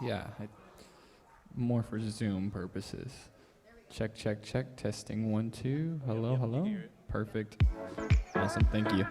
Yeah, more for Zoom purposes. Check, check, check. Testing 1, 2. Hello, hello. Perfect. Awesome. Thank you.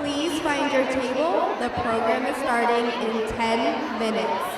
Please find your table. The program is starting in 10 minutes.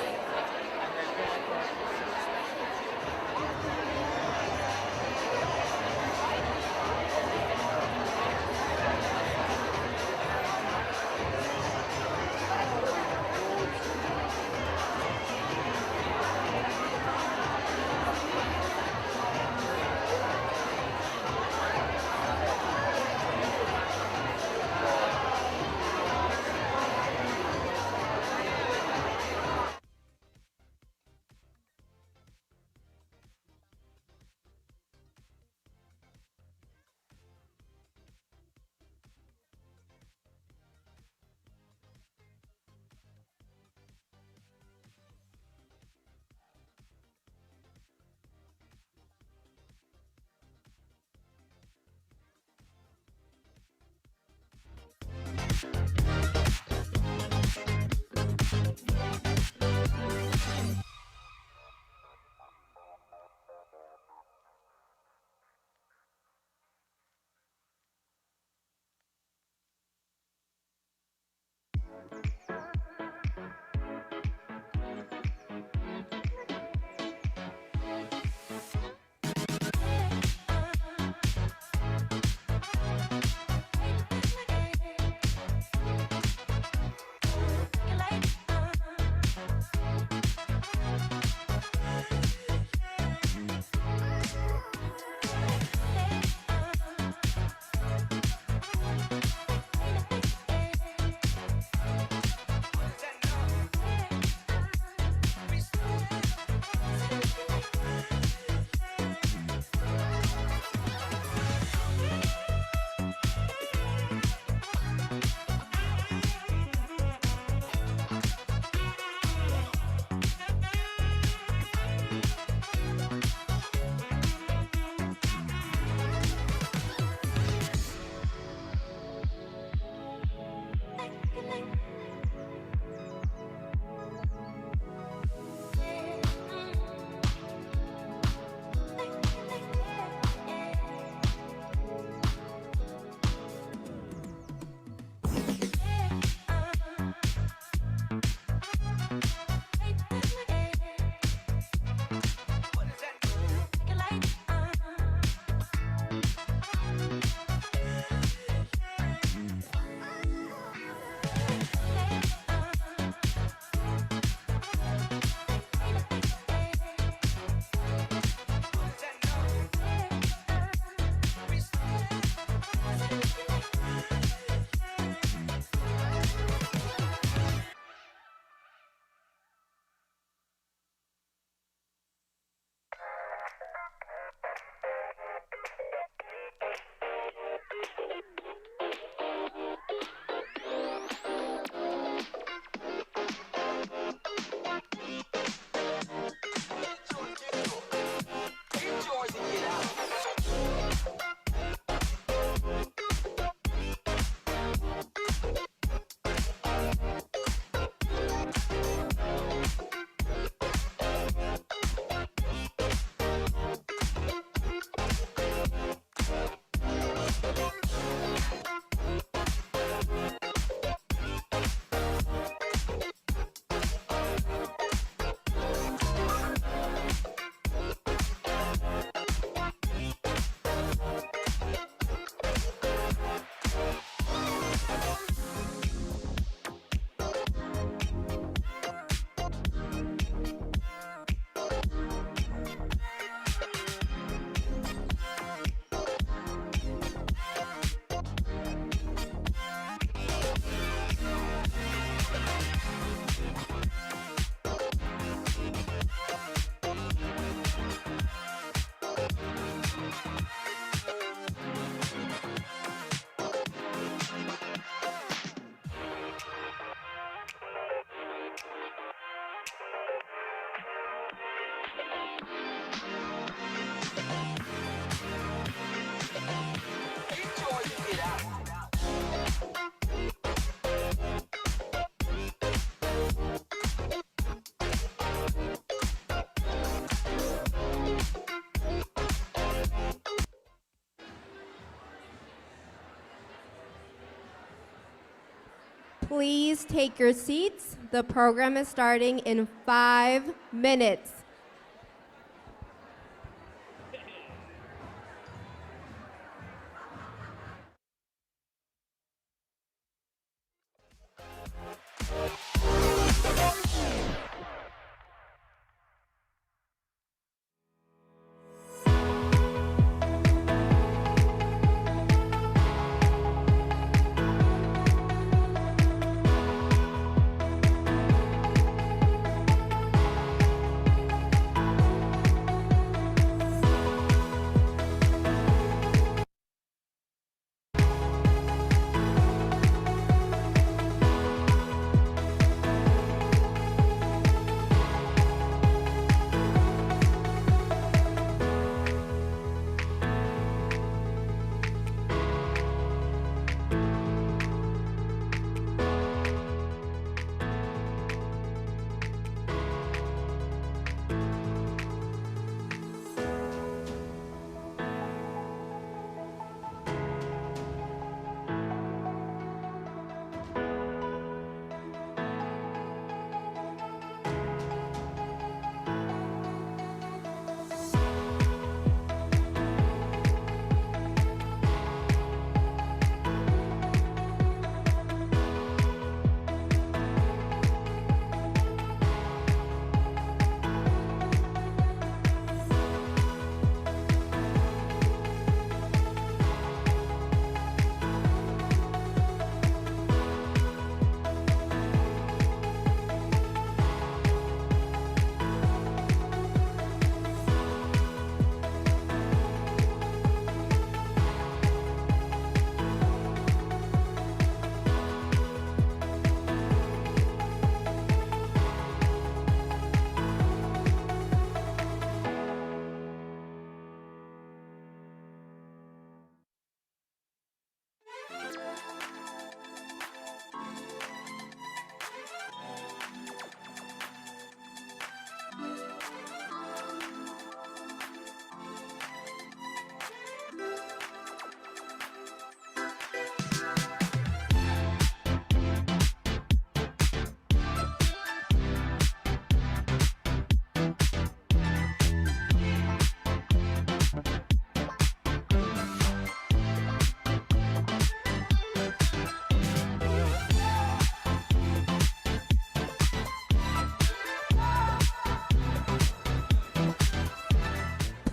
Please take your seats. The program is starting in 5 minutes.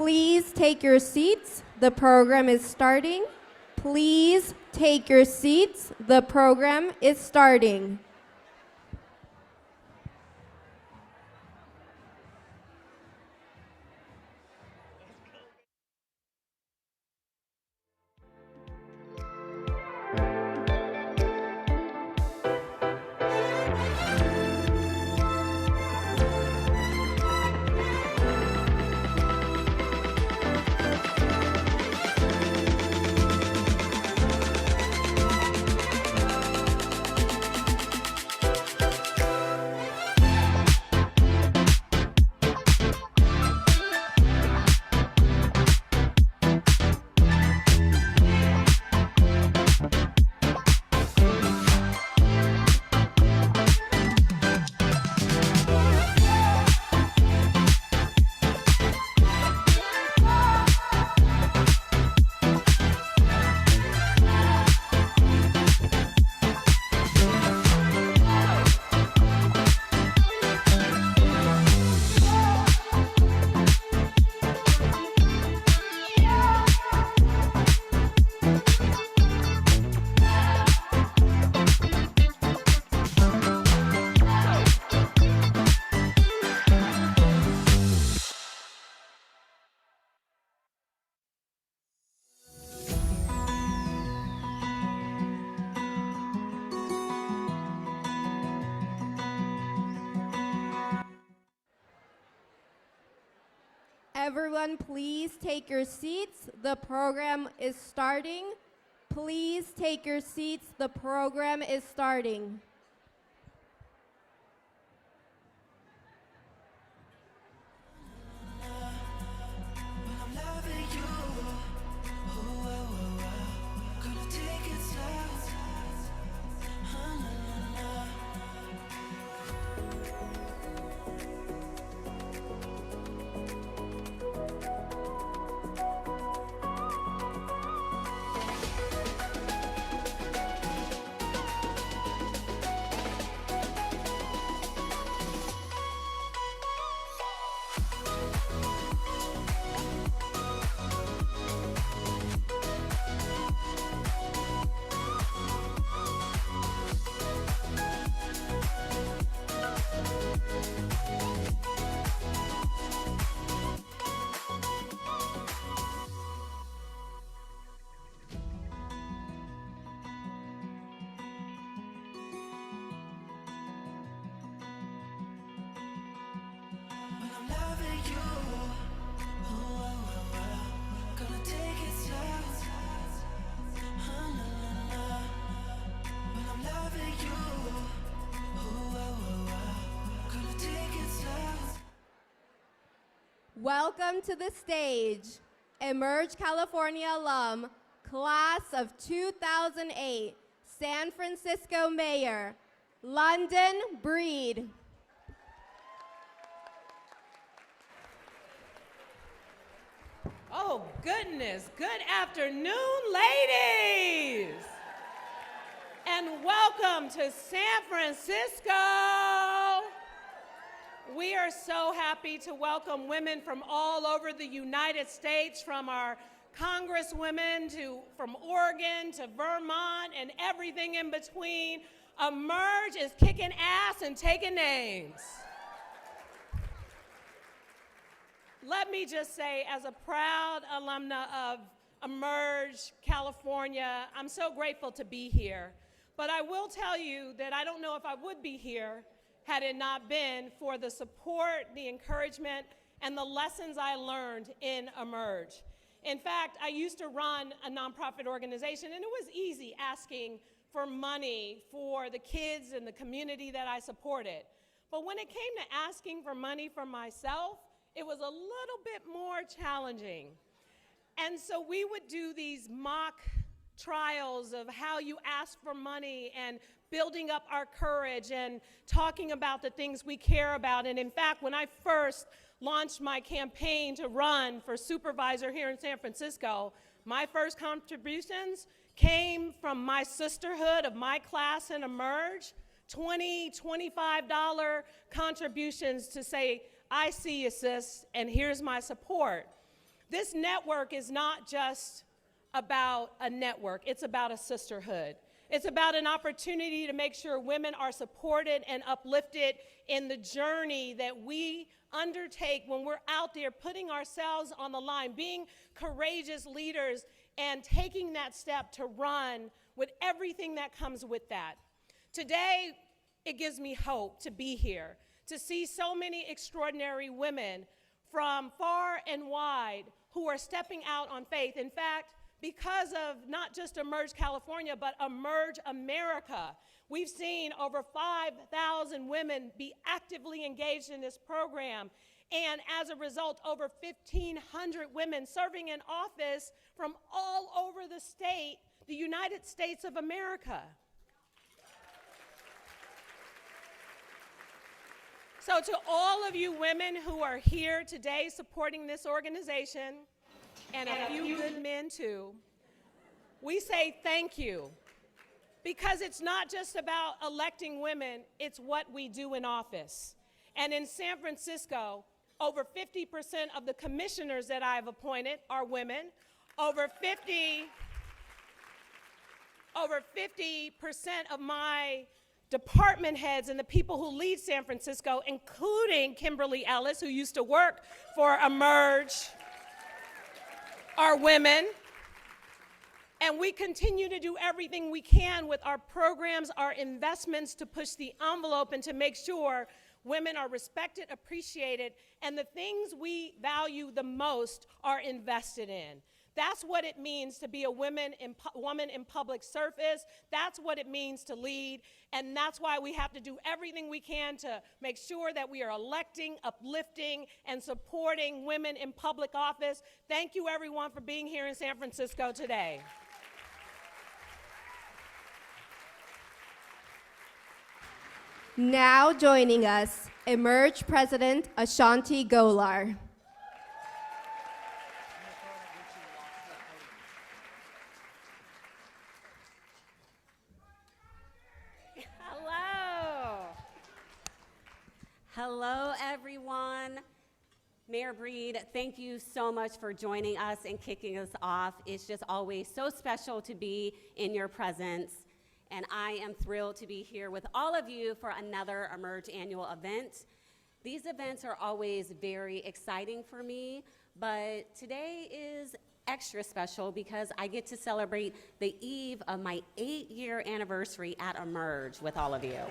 Please take your seats. The program is starting. Please take your seats. The program is starting. Everyone, please take your seats. The program is starting. Please take your seats. The program is starting. Welcome to the stage, Emerge California alum, class of 2008, San Francisco Mayor, London Breed. Oh, goodness. Good afternoon, ladies. And welcome to San Francisco. We are so happy to welcome women from all over the United States, from our Congresswomen from Oregon to Vermont and everything in between. Emerge is kicking ass and taking names. Let me just say, as a proud alumna of Emerge, California, I'm so grateful to be here. But I will tell you that I don't know if I would be here had it not been for the support, the encouragement, and the lessons I learned in Emerge. In fact, I used to run a nonprofit organization, and it was easy asking for money for the kids and the community that I supported. But when it came to asking for money for myself, it was a little bit more challenging. And so we would do these mock trials of how you ask for money and building up our courage and talking about the things we care about. And in fact, when I first launched my campaign to run for supervisor here in San Francisco, my first contributions came from my sisterhood of my class in Emerge, $20, $25 contributions to say, I see you, sis, and here's my support. This network is not just about a network, it's about a sisterhood. It's about an opportunity to make sure women are supported and uplifted in the journey that we undertake when we're out there putting ourselves on the line, being courageous leaders and taking that step to run with everything that comes with that. Today, it gives me hope to be here, to see so many extraordinary women from far and wide who are stepping out on faith. In fact, because of not just Emerge California, but Emerge America, we've seen over 5,000 women be actively engaged in this program. And as a result, over 1,500 women serving in office from all over the state, the United States of America. So to all of you women who are here today supporting this organization, and a few good men too, we say thank you. Because it's not just about electing women, it's what we do in office. And in San Francisco, over 50% of the commissioners that I've appointed are women. Over 50% of my department heads and the people who lead San Francisco, including Kimberly Ellis, who used to work for Emerge, are women. And we continue to do everything we can with our programs, our investments to push the envelope and to make sure women are respected, appreciated, and the things we value the most are invested in. That's what it means to be a woman in public service. That's what it means to lead. And that's why we have to do everything we can to make sure that we are electing, uplifting, and supporting women in public office. Thank you, everyone, for being here in San Francisco today. Now joining us, Emerge President Ashanti Gholar. Hello, everyone. Mayor Breed, thank you so much for joining us and kicking us off. It's just always so special to be in your presence, and I am thrilled to be here with all of you for another Emerge annual event. These events are always very exciting for me, but today is extra special because I get to celebrate the eve of my 8-year anniversary at Emerge with all of you.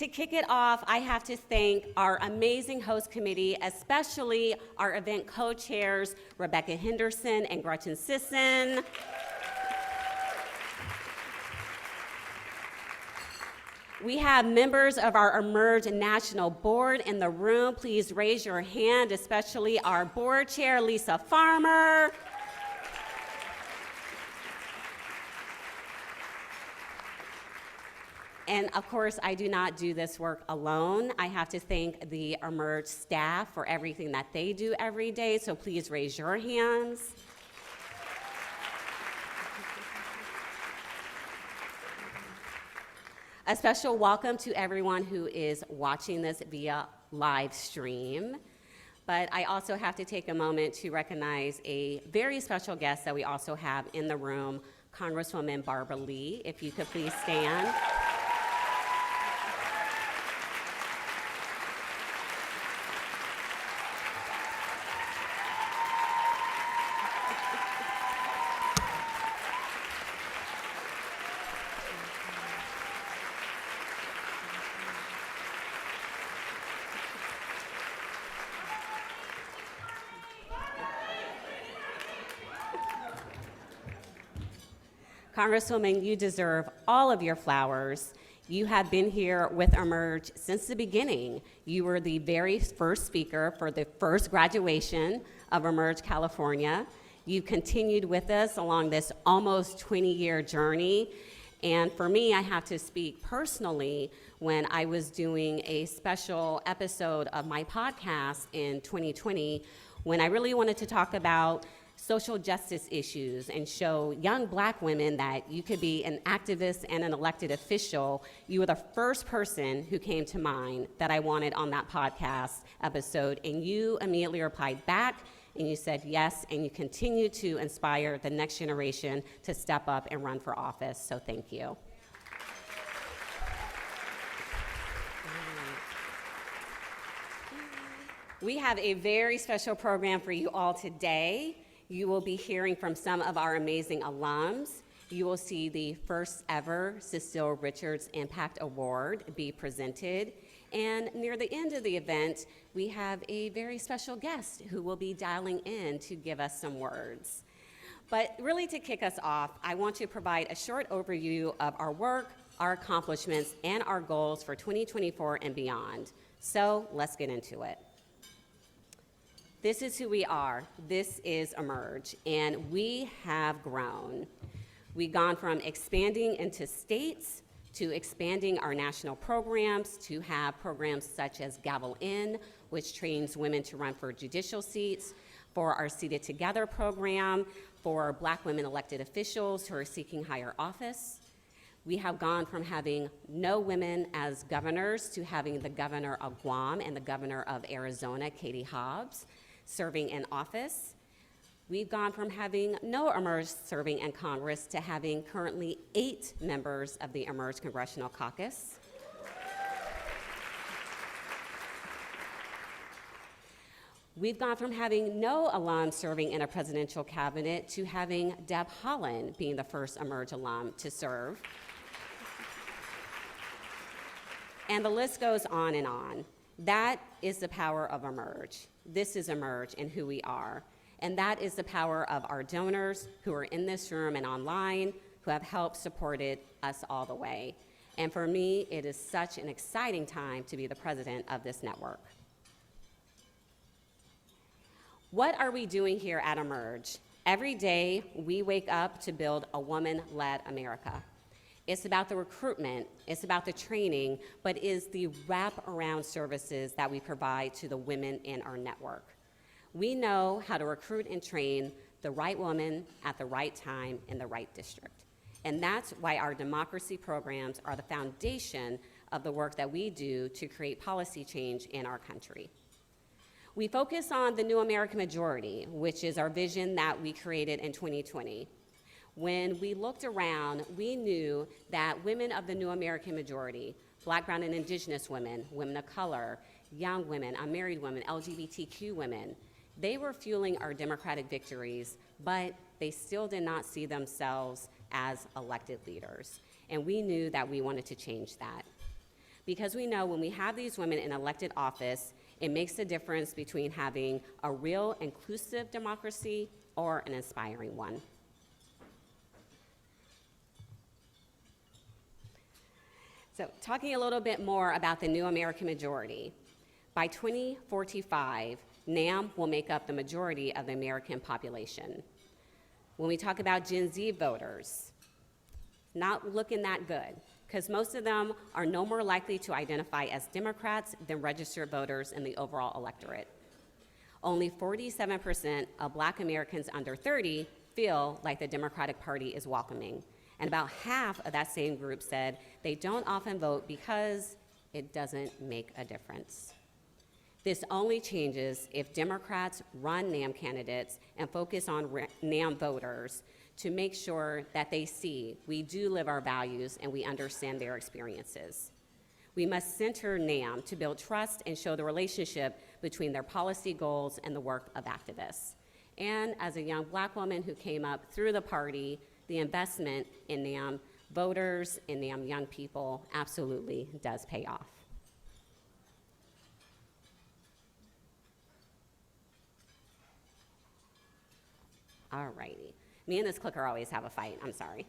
To kick it off, I have to thank our amazing host committee, especially our event co-chairs, Rebecca Henderson and Gretchen Sisson. We have members of our Emerge National Board in the room. Please raise your hand, especially our board chair, Lisa Farmer. And of course, I do not do this work alone. I have to thank the Emerge staff for everything that they do every day, so please raise your hands. A special welcome to everyone who is watching this via live stream. But I also have to take a moment to recognize a very special guest that we also have in the room, Congresswoman Barbara Lee. If you could please stand. Congresswoman, you deserve all of your flowers. You have been here with Emerge since the beginning. You were the very first speaker for the first graduation of Emerge California. You continued with us along this almost 20-year journey. And for me, I have to speak personally. When I was doing a special episode of my podcast in 2020, when I really wanted to talk about social justice issues and show young Black women that you could be an activist and an elected official, you were the first person who came to mind that I wanted on that podcast episode. And you immediately replied back and you said yes, and you continue to inspire the next generation to step up and run for office. So thank you. We have a very special program for you all today. You will be hearing from some of our amazing alums. You will see the first ever Cecile Richards Impact Award be presented. And near the end of the event, we have a very special guest who will be dialing in to give us some words. But really, to kick us off, I want to provide a short overview of our work, our accomplishments, and our goals for 2024 and beyond. So let's get into it. This is who we are. This is Emerge, and we have grown. We've gone from expanding into states to expanding our national programs to have programs such as Gavel In, which trains women to run for judicial seats, for our Seated Together program, for Black women elected officials who are seeking higher office. We have gone from having no women as governors to having the governor of Guam and the governor of Arizona, Katie Hobbs, serving in office. We've gone from having no Emerge serving in Congress to having currently 8 members of the Emerge Congressional Caucus. We've gone from having no alum serving in a presidential cabinet to having Deb Haaland being the first Emerge alum to serve. And the list goes on and on. That is the power of Emerge. This is Emerge and who we are. And that is the power of our donors who are in this room and online, who have helped supported us all the way. And for me, it is such an exciting time to be the president of this network. What are we doing here at Emerge? Every day, we wake up to build a woman-led America. It's about the recruitment, it's about the training, but is the wrap-around services that we provide to the women in our network. We know how to recruit and train the right woman at the right time in the right district. And that's why our democracy programs are the foundation of the work that we do to create policy change in our country. We focus on the new American majority, which is our vision that we created in 2020. When we looked around, we knew that women of the new American majority, Black, brown, and indigenous women, women of color, young women, unmarried women, LGBTQ women, they were fueling our democratic victories, but they still did not see themselves as elected leaders. And we knew that we wanted to change that. Because we know when we have these women in elected office, it makes a difference between having a real inclusive democracy or an inspiring one. So talking a little bit more about the new American majority. By 2045, NAM will make up the majority of the American population. When we talk about Gen Z voters, not looking that good, because most of them are no more likely to identify as Democrats than registered voters in the overall electorate. Only 47% of Black Americans under 30 feel like the Democratic Party is welcoming. And about half of that same group said they don't often vote because it doesn't make a difference. This only changes if Democrats run NAM candidates and focus on NAM voters to make sure that they see we do live our values and we understand their experiences. We must center NAM to build trust and show the relationship between their policy goals and the work of activists. And as a young Black woman who came up through the party, the investment in NAM voters and NAM young people absolutely does pay off. All righty. Me and this clicker always have a fight, I'm sorry.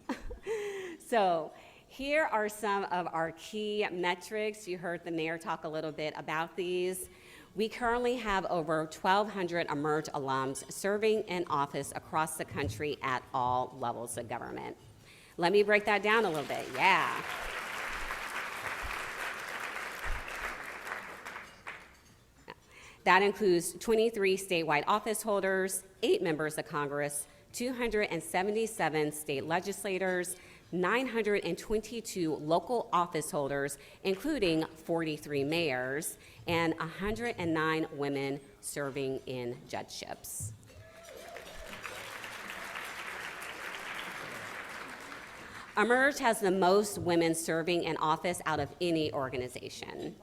So here are some of our key metrics. You heard the mayor talk a little bit about these. We currently have over 1,200 Emerge alums serving in office across the country at all levels of government. Let me break that down a little bit, yeah. That includes 23 statewide office holders, 8 members of Congress, 277 state legislators, 922 local office holders, including 43 mayors, and 109 women serving in judgeships. Emerge has the most women serving in office out of any organization.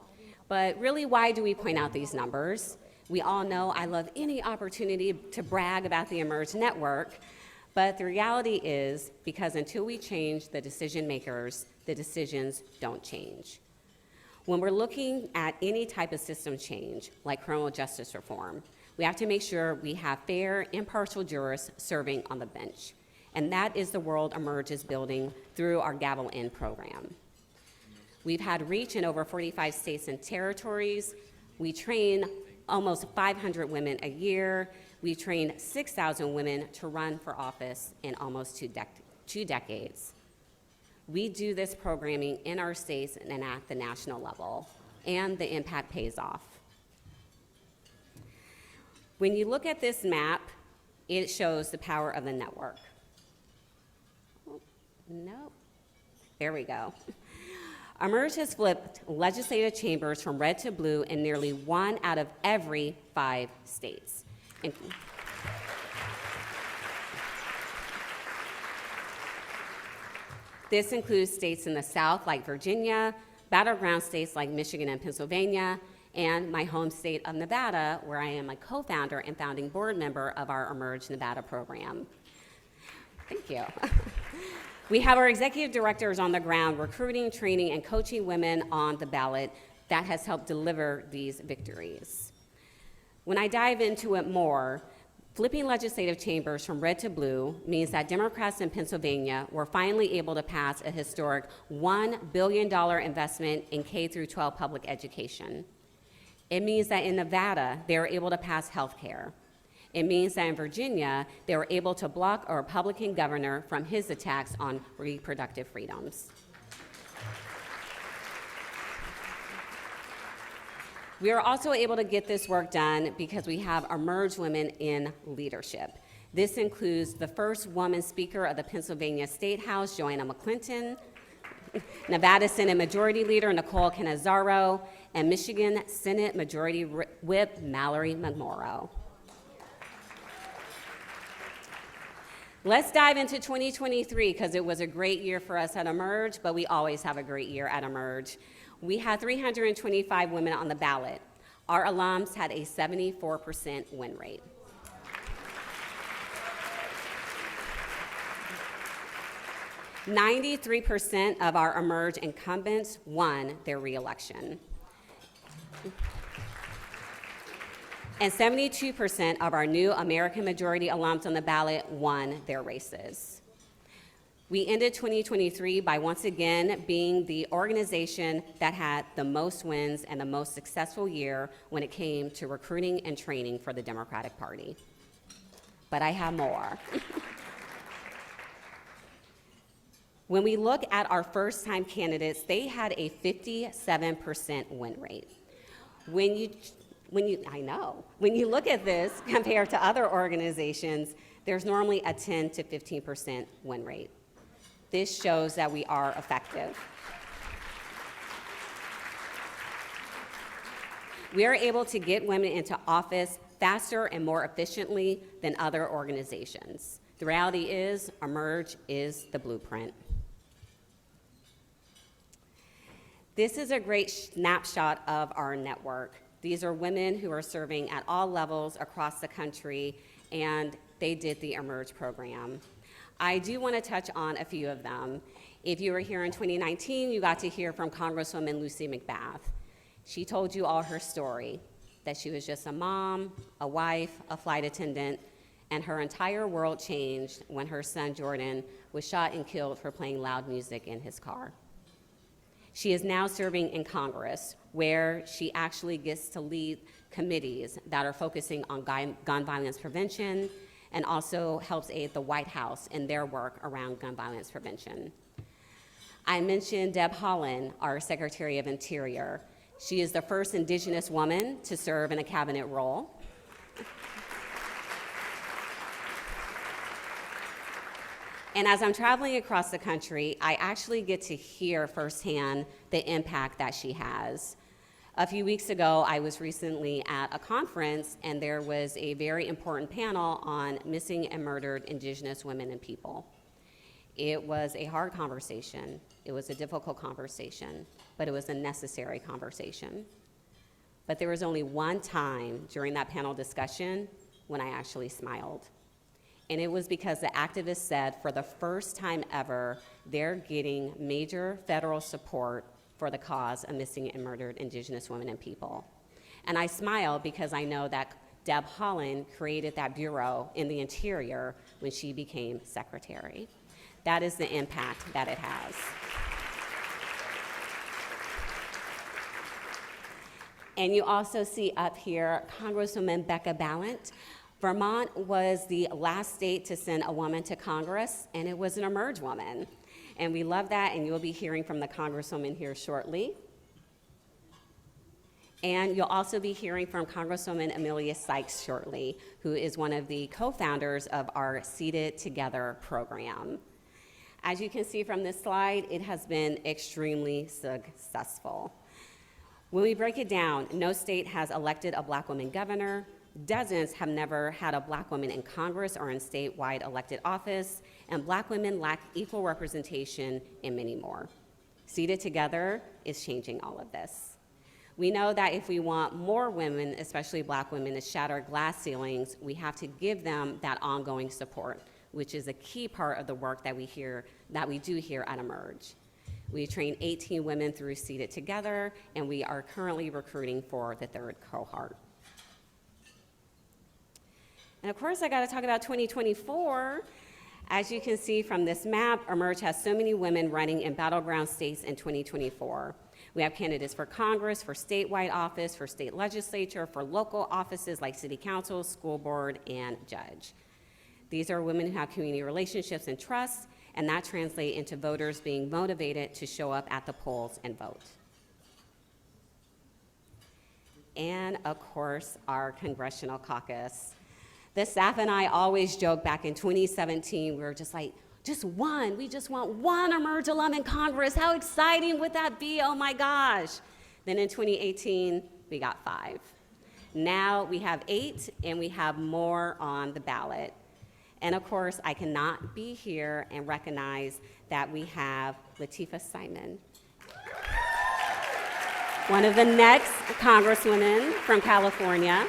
But really, why do we point out these numbers? We all know I love any opportunity to brag about the Emerge network, but the reality is, because until we change the decision makers, the decisions don't change. When we're looking at any type of system change, like criminal justice reform, we have to make sure we have fair, impartial jurists serving on the bench. And that is the world Emerge is building through our Gavel In program. We've had reach in over 45 states and territories. We train almost 500 women a year. We train 6,000 women to run for office in almost two decades. We do this programming in our states and at the national level, and the impact pays off. When you look at this map, it shows the power of the network. Oh, no, there we go. Emerge has flipped legislative chambers from red to blue in nearly 1 out of every 5 states. This includes states in the South like Virginia, battleground states like Michigan and Pennsylvania, and my home state of Nevada, where I am a co-founder and founding board member of our Emerge Nevada program. Thank you. We have our executive directors on the ground recruiting, training, and coaching women on the ballot that has helped deliver these victories. When I dive into it more, flipping legislative chambers from red to blue means that Democrats in Pennsylvania were finally able to pass a historic $1 billion investment in K-12 public education. It means that in Nevada, they were able to pass health care. It means that in Virginia, they were able to block a Republican governor from his attacks on reproductive freedoms. We are also able to get this work done because we have Emerge women in leadership. This includes the first woman speaker of the Pennsylvania State House, Joanna McClinton, Nevada Senate Majority Leader Nicole Cannizzaro, and Michigan Senate Majority Whip Mallory McMorrow. Let's dive into 2023 because it was a great year for us at Emerge, but we always have a great year at Emerge. We had 325 women on the ballot. Our alums had a 74% win rate. 93% of our Emerge incumbents won their reelection. And 72% of our new American majority alums on the ballot won their races. We ended 2023 by once again being the organization that had the most wins and the most successful year when it came to recruiting and training for the Democratic Party. But I have more. When we look at our first-time candidates, they had a 57% win rate. When you look at this compared to other organizations, there's normally a 10 to 15% win rate. This shows that we are effective. We are able to get women into office faster and more efficiently than other organizations. The reality is, Emerge is the blueprint. This is a great snapshot of our network. These are women who are serving at all levels across the country, and they did the Emerge program. I do want to touch on a few of them. If you were here in 2019, you got to hear from Congresswoman Lucy McBath. She told you all her story, that she was just a mom, a wife, a flight attendant, and her entire world changed when her son Jordan was shot and killed for playing loud music in his car. She is now serving in Congress, where she actually gets to lead committees that are focusing on gun violence prevention, and also helps aid the White House in their work around gun violence prevention. I mentioned Deb Haaland, our Secretary of Interior. She is the first Indigenous woman to serve in a cabinet role. And as I'm traveling across the country, I actually get to hear firsthand the impact that she has. A few weeks ago, I was recently at a conference, and there was a very important panel on missing and murdered Indigenous women and people. It was a hard conversation. It was a difficult conversation, but it was a necessary conversation. But there was only one time during that panel discussion when I actually smiled. And it was because the activists said for the first time ever, they're getting major federal support for the cause of missing and murdered Indigenous women and people. And I smile because I know that Deb Haaland created that bureau in the Interior when she became secretary. That is the impact that it has. And you also see up here Congresswoman Becca Balint. Vermont was the last state to send a woman to Congress, and it was an Emerge woman. And we love that, and you'll be hearing from the Congresswoman here shortly. And you'll also be hearing from Congresswoman Emilia Sykes shortly, who is one of the co-founders of our Seated Together program. As you can see from this slide, it has been extremely successful. When we break it down, no state has elected a Black woman governor. Dozens have never had a Black woman in Congress or in statewide elected office, and Black women lack equal representation and many more. Seated Together is changing all of this. We know that if we want more women, especially Black women, to shatter glass ceilings, we have to give them that ongoing support, which is a key part of the work that we do here at Emerge. We train 18 women through Seated Together, and we are currently recruiting for the third cohort. And of course, I got to talk about 2024. As you can see from this map, Emerge has so many women running in battleground states in 2024. We have candidates for Congress, for statewide office, for state legislature, for local offices like city council, school board, and judge. These are women who have community relationships and trust, and that translates into voters being motivated to show up at the polls and vote. And of course, our congressional caucus. The staff and I always joke back in 2017, we were just like, we just want one Emerge alum in Congress. How exciting would that be? Oh my gosh. Then in 2018, we got 5. Now we have 8, and we have more on the ballot. And of course, I cannot be here and recognize that we have Latifah Simon, one of the next Congresswomen from California.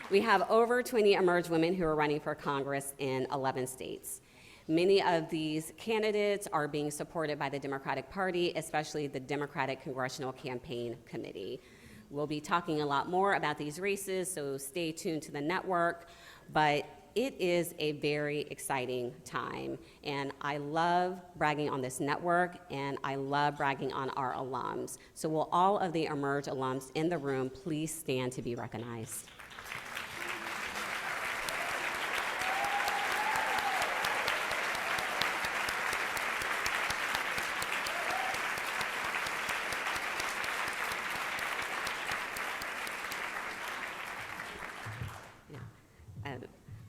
We have over 20 Emerge women who are running for Congress in 11 states. Many of these candidates are being supported by the Democratic Party, especially the Democratic Congressional Campaign Committee. We'll be talking a lot more about these races, so stay tuned to the network, but it is a very exciting time, and I love bragging on this network, and I love bragging on our alums. So will all of the Emerge alums in the room please stand to be recognized?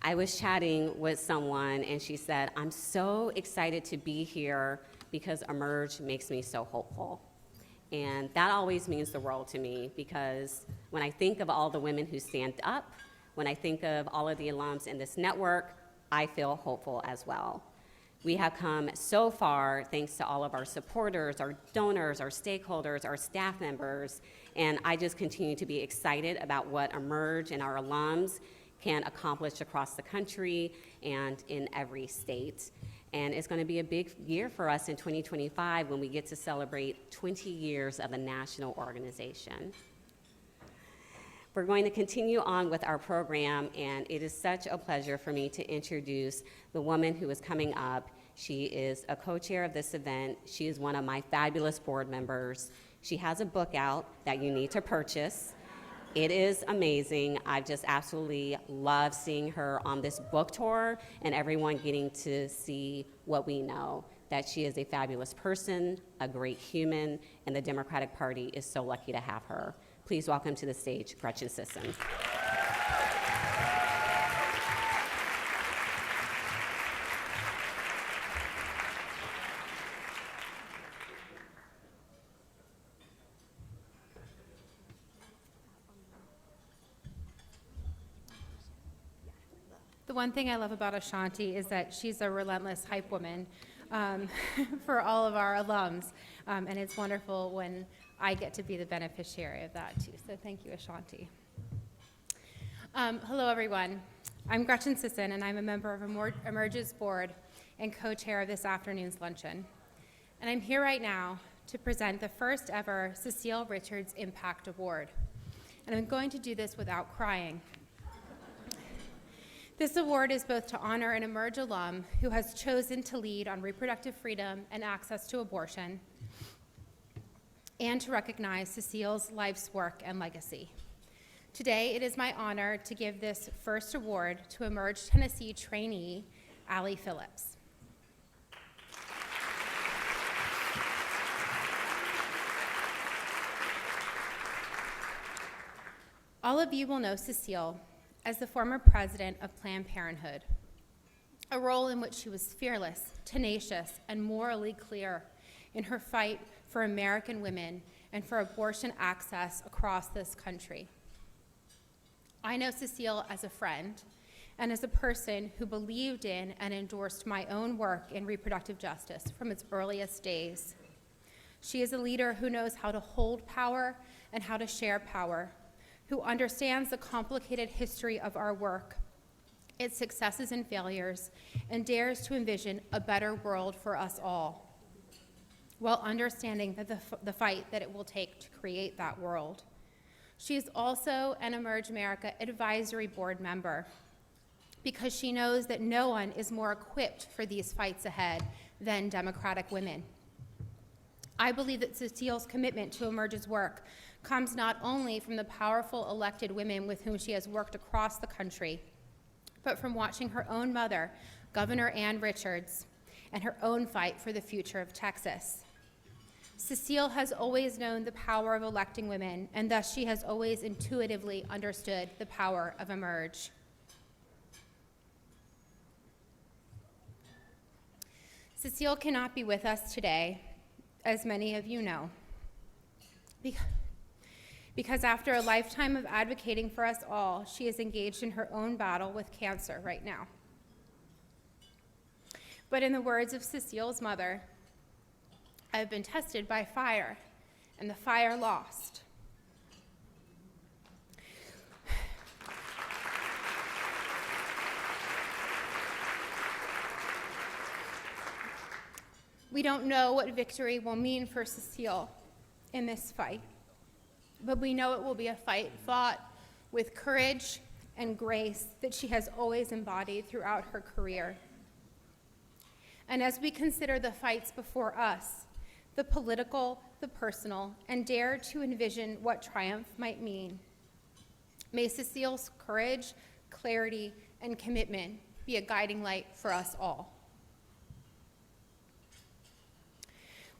I was chatting with someone and she said, I'm so excited to be here because Emerge makes me so hopeful. And that always means the world to me, because when I think of all the women who stand up, when I think of all of the alums in this network, I feel hopeful as well. We have come so far thanks to all of our supporters, our donors, our stakeholders, our staff members, and I just continue to be excited about what Emerge and our alums can accomplish across the country and in every state. And it's going to be a big year for us in 2025 when we get to celebrate 20 years of a national organization. We're going to continue on with our program, and it is such a pleasure for me to introduce the woman who is coming up. She is a co-chair of this event. She is one of my fabulous board members. She has a book out that you need to purchase. It is amazing. I've just absolutely loved seeing her on this book tour and everyone getting to see what we know, that she is a fabulous person, a great human, and the Democratic Party is so lucky to have her. Please welcome to the stage, Gretchen Sisson. The one thing I love about Ashanti is that she's a relentless hype woman for all of our alums, and it's wonderful when I get to be the beneficiary of that too. So thank you, Ashanti. Hello, everyone. I'm Gretchen Sisson, and I'm a member of Emerge's board and co-chair of this afternoon's luncheon. And I'm here right now to present the first ever Cecile Richards Impact Award. And I'm going to do this without crying. This award is both to honor an Emerge alum who has chosen to lead on reproductive freedom and access to abortion, and to recognize Cecile's life's work and legacy. Today, it is my honor to give this first award to Emerge Tennessee trainee, Allie Phillips. All of you will know Cecile as the former president of Planned Parenthood, a role in which she was fearless, tenacious, and morally clear in her fight for American women and for abortion access across this country. I know Cecile as a friend and as a person who believed in and endorsed my own work in reproductive justice from its earliest days. She is a leader who knows how to hold power and how to share power, who understands the complicated history of our work, its successes and failures, and dares to envision a better world for us all, while understanding that the fight that it will take to create that world. She is also an Emerge America Advisory Board member, because she knows that no one is more equipped for these fights ahead than Democratic women. I believe that Cecile's commitment to Emerge's work comes not only from the powerful elected women with whom she has worked across the country, but from watching her own mother, Governor Ann Richards, and her own fight for the future of Texas. Cecile has always known the power of electing women, and thus she has always intuitively understood the power of Emerge. Cecile cannot be with us today, as many of you know, because after a lifetime of advocating for us all, she is engaged in her own battle with cancer right now. But in the words of Cecile's mother, I have been tested by fire, and the fire lost. We don't know what victory will mean for Cecile in this fight, but we know it will be a fight fought with courage and grace that she has always embodied throughout her career. And as we consider the fights before us, the political, the personal, and dare to envision what triumph might mean, may Cecile's courage, clarity, and commitment be a guiding light for us all.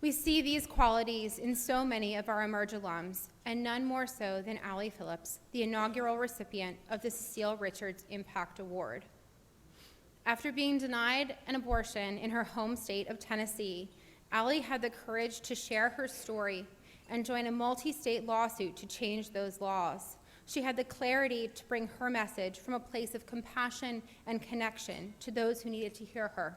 We see these qualities in so many of our Emerge alums, and none more so than Allie Phillips, the inaugural recipient of the Cecile Richards Impact Award. After being denied an abortion in her home state of Tennessee, Allie had the courage to share her story and join a multi-state lawsuit to change those laws. She had the clarity to bring her message from a place of compassion and connection to those who needed to hear her.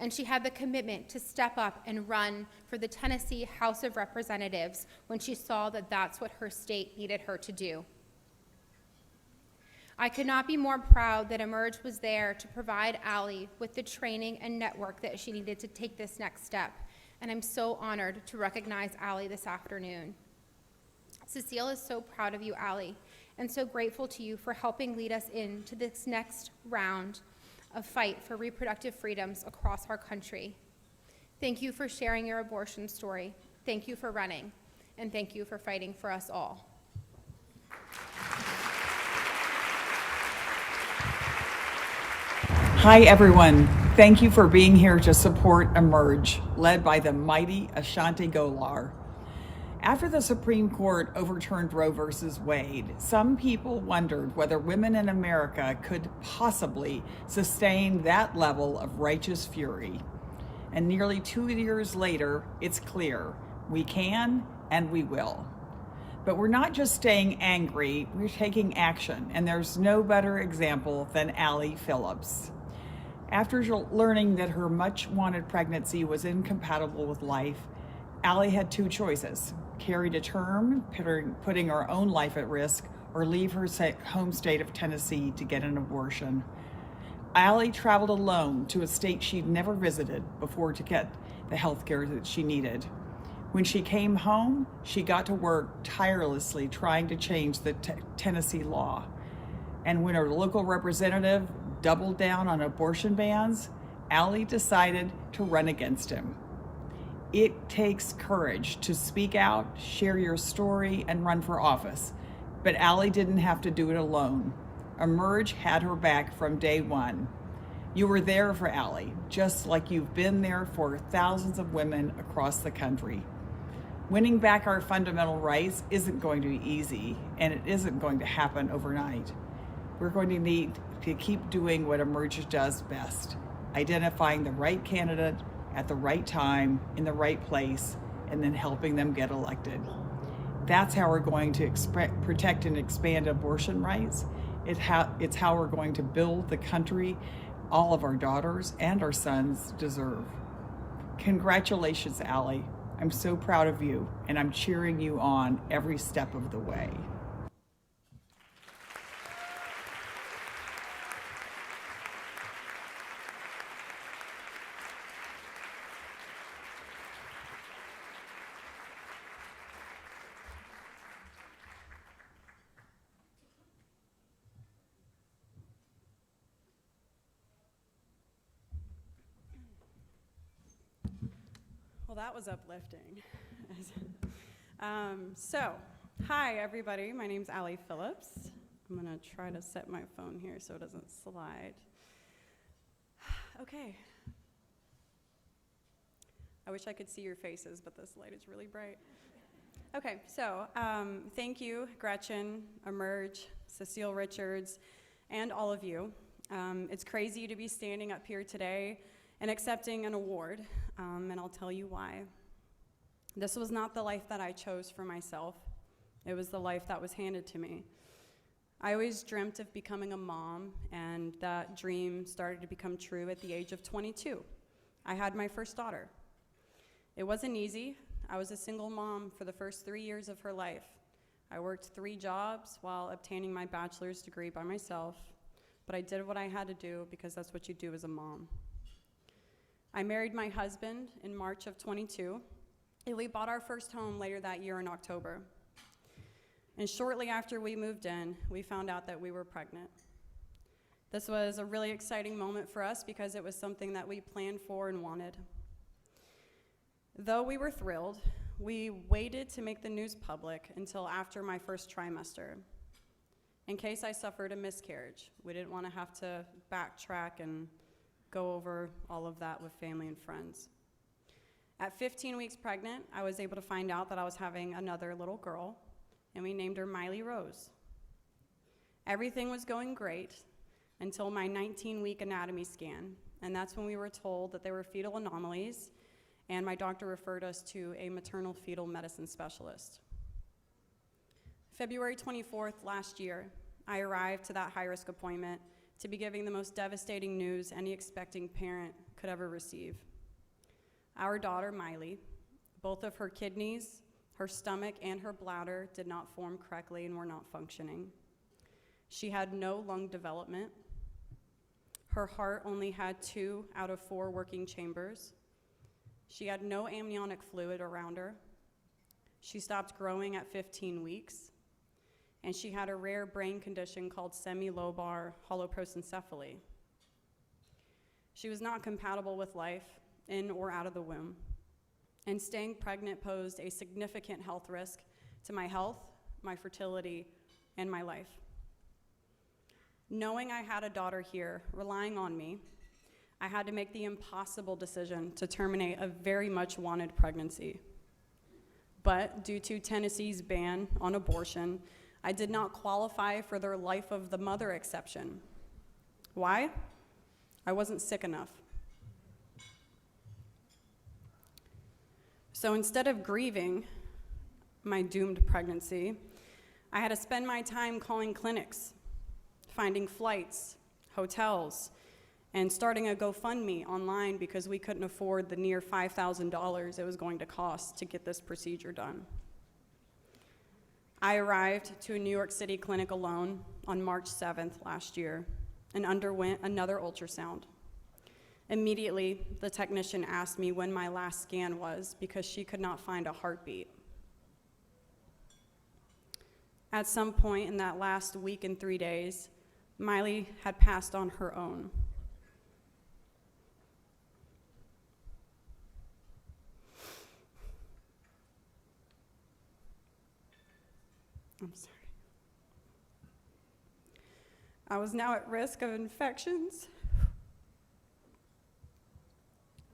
And she had the commitment to step up and run for the Tennessee House of Representatives when she saw that that's what her state needed her to do. I could not be more proud that Emerge was there to provide Allie with the training and network that she needed to take this next step, and I'm so honored to recognize Allie this afternoon. Cecile is so proud of you, Allie, and so grateful to you for helping lead us into this next round of fight for reproductive freedoms across our country. Thank you for sharing your abortion story. Thank you for running, and thank you for fighting for us all. Hi, everyone. Thank you for being here to support Emerge, led by the mighty Ashanti Gholar. After the Supreme Court overturned Roe versus Wade, some people wondered whether women in America could possibly sustain that level of righteous fury. And nearly 2 years later, it's clear we can and we will. But we're not just staying angry, we're taking action, and there's no better example than Allie Phillips. After learning that her much-wanted pregnancy was incompatible with life, Allie had two choices: carry to term, putting her own life at risk, or leave her home state of Tennessee to get an abortion. Allie traveled alone to a state she'd never visited before to get the health care that she needed. When she came home, she got to work tirelessly trying to change the Tennessee law. And when her local representative doubled down on abortion bans, Allie decided to run against him. It takes courage to speak out, share your story, and run for office. But Allie didn't have to do it alone. Emerge had her back from day one. You were there for Allie, just like you've been there for thousands of women across the country. Winning back our fundamental rights isn't going to be easy, and it isn't going to happen overnight. We're going to need to keep doing what Emerge does best, identifying the right candidate at the right time, in the right place, and then helping them get elected. That's how we're going to protect and expand abortion rights. It's how we're going to build the country all of our daughters and our sons deserve. Congratulations, Allie. I'm so proud of you, and I'm cheering you on every step of the way. Well, that was uplifting. Hi, everybody. My name's Allie Phillips. I'm going to try to set my phone here so it doesn't slide. Okay. I wish I could see your faces, but this light is really bright. Okay, so thank you, Gretchen, Emerge, Cecile Richards, and all of you. It's crazy to be standing up here today and accepting an award, and I'll tell you why. This was not the life that I chose for myself. It was the life that was handed to me. I always dreamt of becoming a mom, and that dream started to become true at the age of 22. I had my first daughter. It wasn't easy. I was a single mom for the first 3 years of her life. I worked 3 jobs while obtaining my bachelor's degree by myself, but I did what I had to do because that's what you do as a mom. I married my husband in March of 22, and we bought our first home later that year in October. And shortly after we moved in, we found out that we were pregnant. This was a really exciting moment for us because it was something that we planned for and wanted. Though we were thrilled, we waited to make the news public until after my first trimester, in case I suffered a miscarriage. We didn't want to have to backtrack and go over all of that with family and friends. At 15 weeks pregnant, I was able to find out that I was having another little girl, and we named her Miley Rose. Everything was going great until my 19-week anatomy scan, and that's when we were told that there were fetal anomalies, and my doctor referred us to a maternal fetal medicine specialist. February 24th last year, I arrived to that high-risk appointment to be giving the most devastating news any expecting parent could ever receive. Our daughter, Miley, both of her kidneys, her stomach, and her bladder did not form correctly and were not functioning. She had no lung development. Her heart only had 2 out of 4 working chambers. She had no amniotic fluid around her. She stopped growing at 15 weeks. And she had a rare brain condition called semi-lobar holoprosencephaly. She was not compatible with life in or out of the womb. And staying pregnant posed a significant health risk to my health, my fertility, and my life. Knowing I had a daughter here, relying on me, I had to make the impossible decision to terminate a very much wanted pregnancy. But due to Tennessee's ban on abortion, I did not qualify for their life of the mother exception. Why? I wasn't sick enough. So instead of grieving my doomed pregnancy, I had to spend my time calling clinics, finding flights, hotels, and starting a GoFundMe online because we couldn't afford the near $5,000 it was going to cost to get this procedure done. I arrived to a New York City clinic alone on March 7th last year and underwent another ultrasound. Immediately, the technician asked me when my last scan was because she could not find a heartbeat. At some point in that last week and 3 days, Miley had passed on her own. I'm sorry. I was now at risk of infections.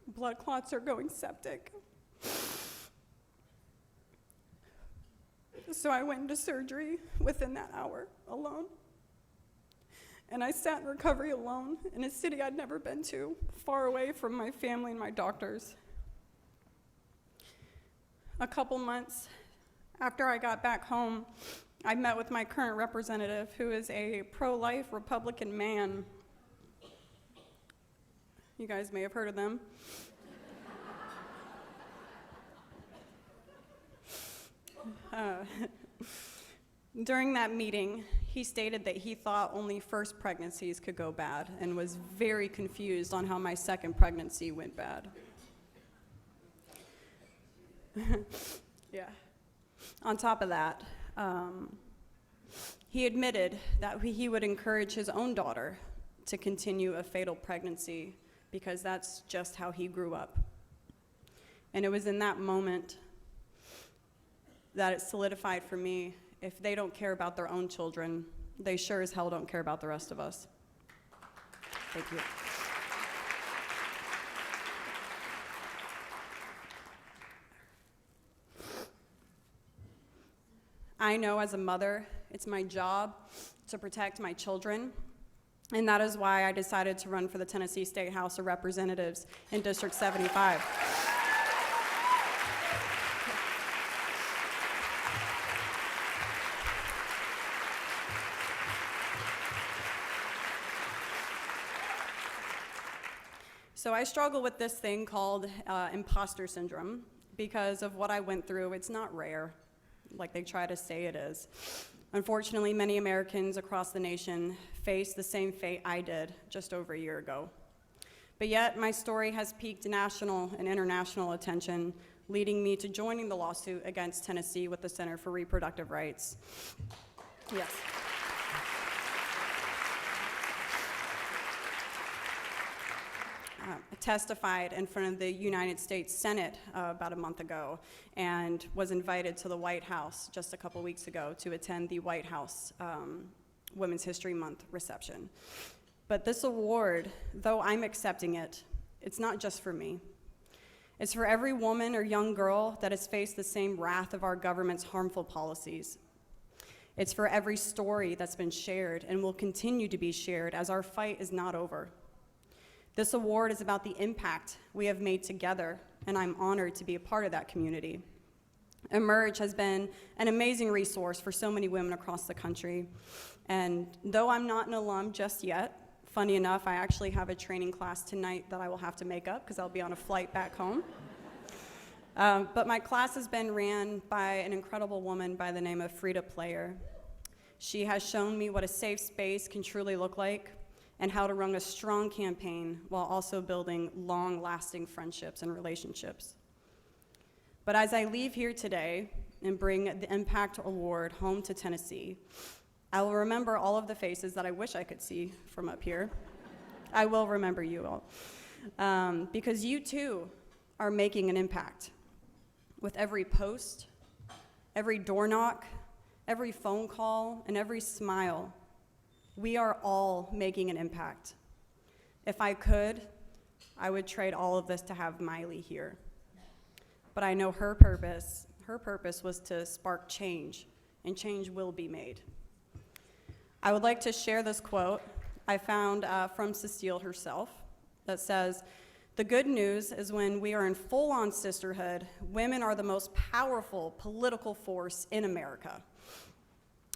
Blood clots are going septic. So I went into surgery within that hour alone. And I sat in recovery alone in a city I'd never been to, far away from my family and my doctors. A couple months after I got back home, I met with my current representative, who is a pro-life Republican man. You guys may have heard of them. During that meeting, he stated that he thought only first pregnancies could go bad and was very confused on how my second pregnancy went bad. Yeah. On top of that, he admitted that he would encourage his own daughter to continue a fatal pregnancy because that's just how he grew up. And it was in that moment that it solidified for me, if they don't care about their own children, they sure as hell don't care about the rest of us. Thank you. I know as a mother, it's my job to protect my children, and that is why I decided to run for the Tennessee State House of Representatives in District 75. So I struggle with this thing called imposter syndrome because of what I went through. It's not rare, like they try to say it is. Unfortunately, many Americans across the nation face the same fate I did just over a year ago. But yet, my story has piqued national and international attention, leading me to joining the lawsuit against Tennessee with the Center for Reproductive Rights. Yes. I testified in front of the United States Senate about a month ago and was invited to the White House just a couple weeks ago to attend the White House Women's History Month reception. But this award, though I'm accepting it, it's not just for me. It's for every woman or young girl that has faced the same wrath of our government's harmful policies. It's for every story that's been shared and will continue to be shared as our fight is not over. This award is about the impact we have made together, and I'm honored to be a part of that community. Emerge has been an amazing resource for so many women across the country. And though I'm not an alum just yet, funny enough, I actually have a training class tonight that I will have to make up because I'll be on a flight back home. But my class has been ran by an incredible woman by the name of Frida Player. She has shown me what a safe space can truly look like, and how to run a strong campaign while also building long-lasting friendships and relationships. But as I leave here today and bring the Impact Award home to Tennessee, I will remember all of the faces that I wish I could see from up here. I will remember you all. Because you too are making an impact. With every post, every door knock, every phone call, and every smile, we are all making an impact. If I could, I would trade all of this to have Miley here. But I know her purpose was to spark change, and change will be made. I would like to share this quote I found from Cecile herself that says, "The good news is when we are in full-on sisterhood, women are the most powerful political force in America."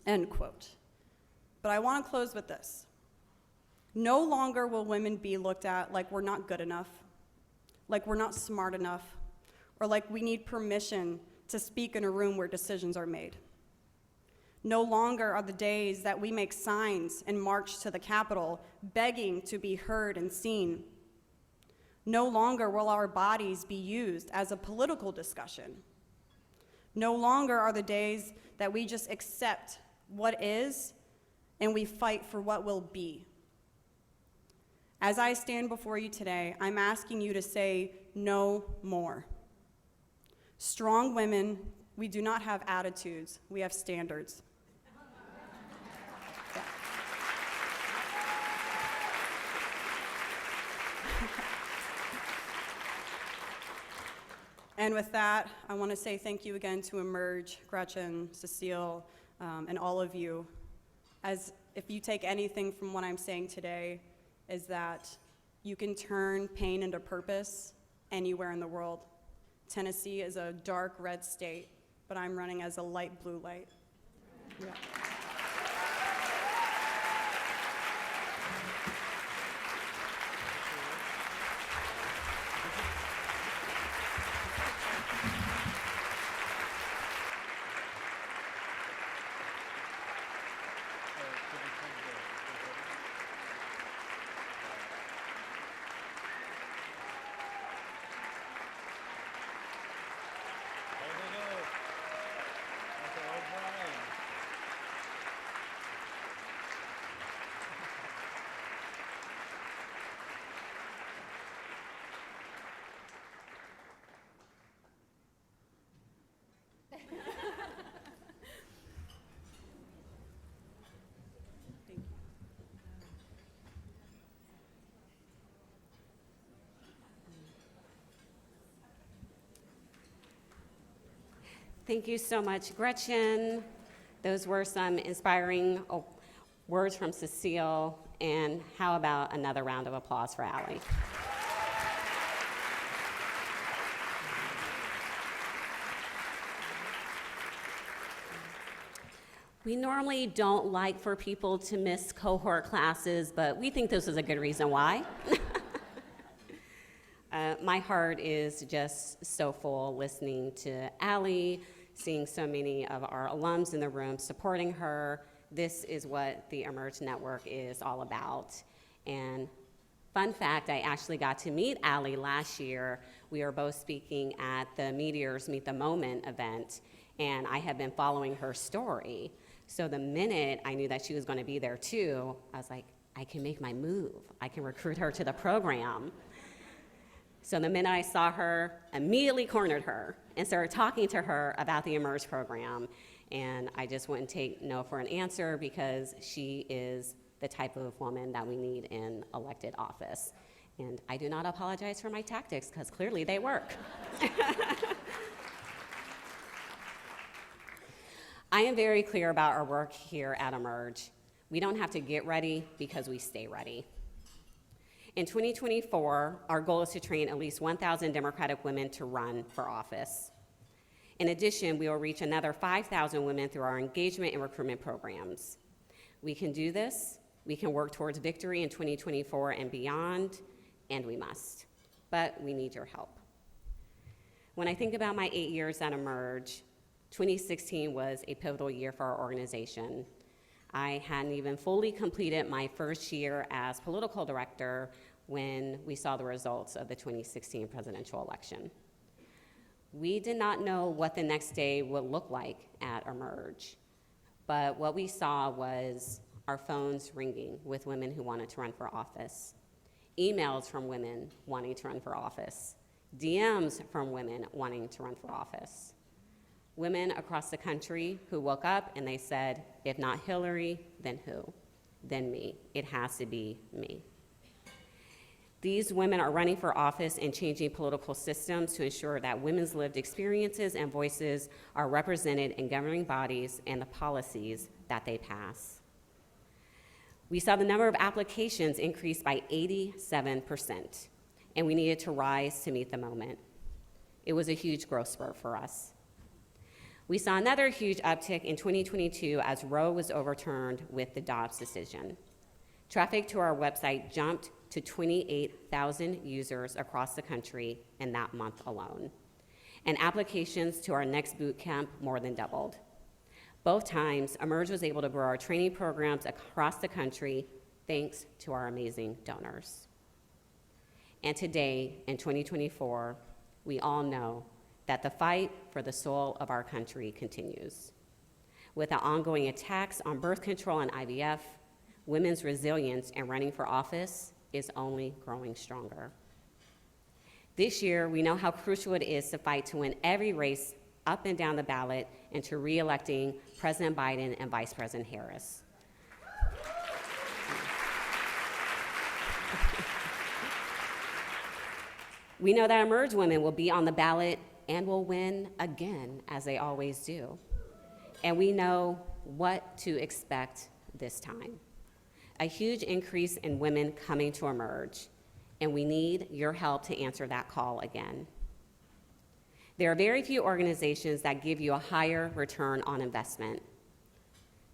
End quote. But I want to close with this. No longer will women be looked at like we're not good enough, like we're not smart enough, or like we need permission to speak in a room where decisions are made. No longer are the days that we make signs and march to the Capitol begging to be heard and seen. No longer will our bodies be used as a political discussion. No longer are the days that we just accept what is and we fight for what will be. As I stand before you today, I'm asking you to say no more. Strong women, we do not have attitudes, we have standards. Yeah. And with that, I want to say thank you again to Emerge, Gretchen, Cecile, and all of you. As if you take anything from what I'm saying today, is that you can turn pain into purpose anywhere in the world. Tennessee is a dark red state, but I'm running as a light blue light. Yeah. Thank you so much, Gretchen. Those were some inspiring words from Cecile, and how about another round of applause for Allie? We normally don't like for people to miss cohort classes, but we think this is a good reason why. My heart is just so full listening to Allie, seeing so many of our alums in the room supporting her. This is what the Emerge Network is all about. And Fun fact, I actually got to meet Allie last year. We were both speaking at the Meteors Meet the Moment event, and I had been following her story. So the minute I knew that she was going to be there too, I was like, I can make my move. I can recruit her to the program. So the minute I saw her, immediately cornered her and started talking to her about the Emerge program. And I just wouldn't take no for an answer because she is the type of woman that we need in elected office. And I do not apologize for my tactics because clearly they work. I am very clear about our work here at Emerge. We don't have to get ready because we stay ready. In 2024, our goal is to train at least 1,000 Democratic women to run for office. In addition, we will reach another 5,000 women through our engagement and recruitment programs. We can do this. We can work towards victory in 2024 and beyond, and we must. But we need your help. When I think about my 8 years at Emerge, 2016 was a pivotal year for our organization. I hadn't even fully completed my first year as political director when we saw the results of the 2016 presidential election. We did not know what the next day would look like at Emerge, but what we saw was our phones ringing with women who wanted to run for office, emails from women wanting to run for office, DMs from women wanting to run for office. Women across the country who woke up and they said, if not Hillary, then who? Then me. It has to be me. These women are running for office and changing political systems to ensure that women's lived experiences and voices are represented in governing bodies and the policies that they pass. We saw the number of applications increase by 87%, and we needed to rise to meet the moment. It was a huge growth spurt for us. We saw another huge uptick in 2022 as Roe was overturned with the Dobbs decision. Traffic to our website jumped to 28,000 users across the country in that month alone. And applications to our next boot camp more than doubled. Both times, Emerge was able to grow our training programs across the country thanks to our amazing donors. And today, in 2024, we all know that the fight for the soul of our country continues. With the ongoing attacks on birth control and IVF, women's resilience in running for office is only growing stronger. This year, we know how crucial it is to fight to win every race up and down the ballot and to re-electing President Biden and Vice President Harris. We know that Emerge women will be on the ballot and will win again, as they always do. And we know what to expect this time. A huge increase in women coming to Emerge, and we need your help to answer that call again. There are very few organizations that give you a higher return on investment.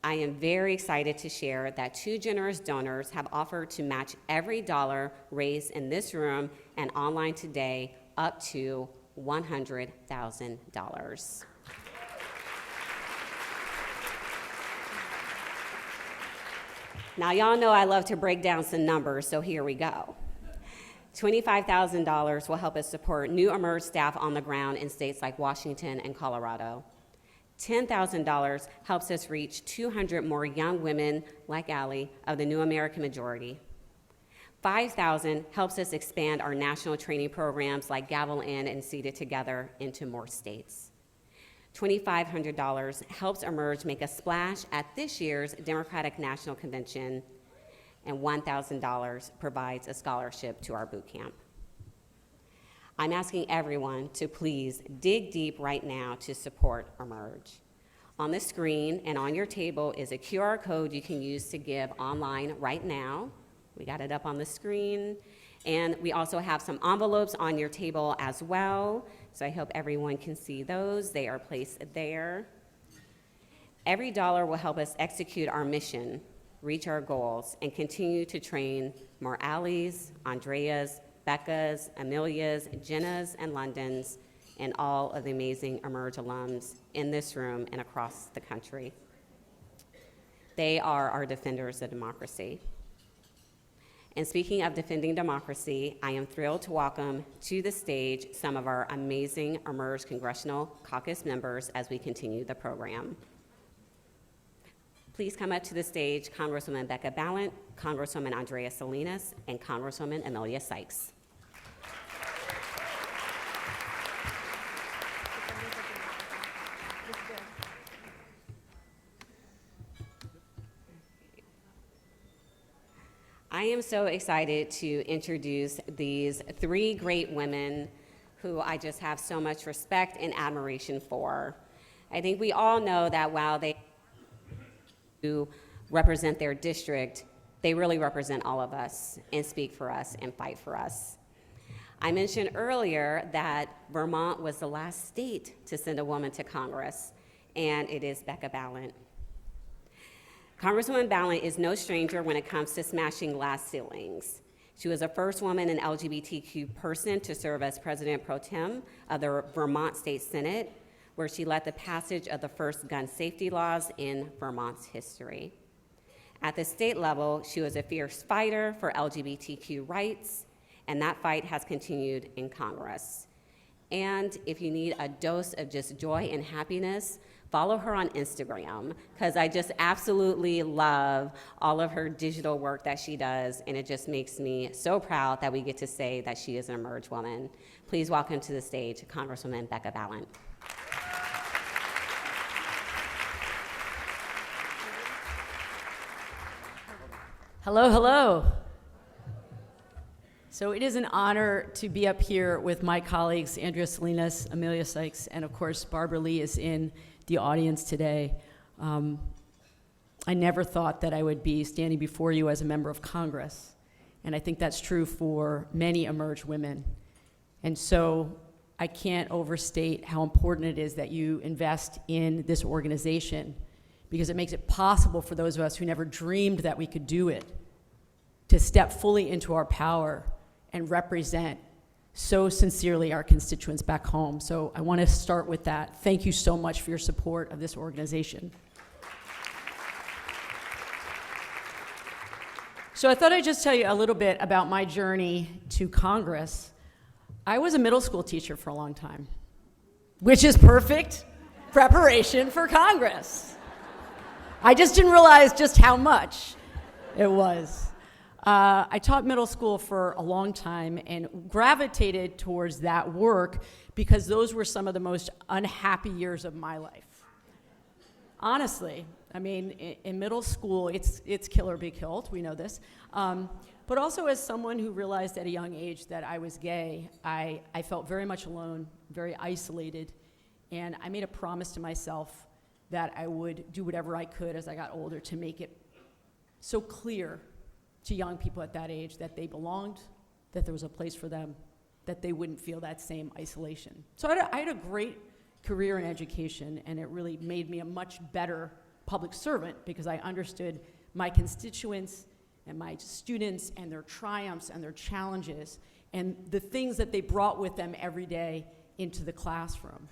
I am very excited to share that 2 generous donors have offered to match every dollar raised in this room and online today up to $100,000. Now, y'all know I love to break down some numbers, so here we go. $25,000 will help us support new Emerge staff on the ground in states like Washington and Colorado. $10,000 helps us reach 200 more young women like Allie of the New American Majority. $5,000 helps us expand our national training programs like Gavel In and Seated Together into more states. $2,500 helps Emerge make a splash at this year's Democratic National Convention, and $1,000 provides a scholarship to our boot camp. I'm asking everyone to please dig deep right now to support Emerge. On the screen and on your table is a QR code you can use to give online right now. We got it up on the screen. And we also have some envelopes on your table as well. So I hope everyone can see those. They are placed there. Every dollar will help us execute our mission, reach our goals, and continue to train more Allies, Andreas, Beccas, Emilias, Jenas, and Londons, and all of the amazing Emerge alums in this room and across the country. They are our defenders of democracy. And speaking of defending democracy, I am thrilled to welcome to the stage some of our amazing Emerge Congressional Caucus members as we continue the program. Please come up to the stage Congresswoman Becca Balint, Congresswoman Andrea Salinas, and Congresswoman Emilia Sykes. I am so excited to introduce these three great women who I just have so much respect and admiration for. I think we all know that while they represent their district, they really represent all of us and speak for us and fight for us. I mentioned earlier that Vermont was the last state to send a woman to Congress, and it is Becca Balint. Congresswoman Balint is no stranger when it comes to smashing glass ceilings. She was the first woman and LGBTQ person to serve as President Pro Tem of the Vermont State Senate, where she led the passage of the first gun safety laws in Vermont's history. At the state level, she was a fierce fighter for LGBTQ rights, and that fight has continued in Congress. And if you need a dose of just joy and happiness, follow her on Instagram, because I just absolutely love all of her digital work that she does, and it just makes me so proud that we get to say that she is an Emerge woman. Please welcome to the stage Congresswoman Becca Balint. Hello, hello. So it is an honor to be up here with my colleagues, Andrea Salinas, Emilia Sykes, and of course, Barbara Lee is in the audience today. I never thought that I would be standing before you as a member of Congress, and I think that's true for many Emerge women. And so I can't overstate how important it is that you invest in this organization, because it makes it possible for those of us who never dreamed that we could do it to step fully into our power and represent so sincerely our constituents back home. So I want to start with that. Thank you so much for your support of this organization. So I thought I'd just tell you a little bit about my journey to Congress. I was a middle school teacher for a long time, which is perfect preparation for Congress. I just didn't realize just how much it was. I taught middle school for a long time and gravitated towards that work because those were some of the most unhappy years of my life. Honestly, I mean, in middle school, it's kill or be killed, we know this. But also as someone who realized at a young age that I was gay, I felt very much alone, very isolated, and I made a promise to myself that I would do whatever I could as I got older to make it so clear to young people at that age that they belonged, that there was a place for them, that they wouldn't feel that same isolation. So I had a great career in education, and it really made me a much better public servant because I understood my constituents and my students and their triumphs and their challenges and the things that they brought with them every day into the classroom.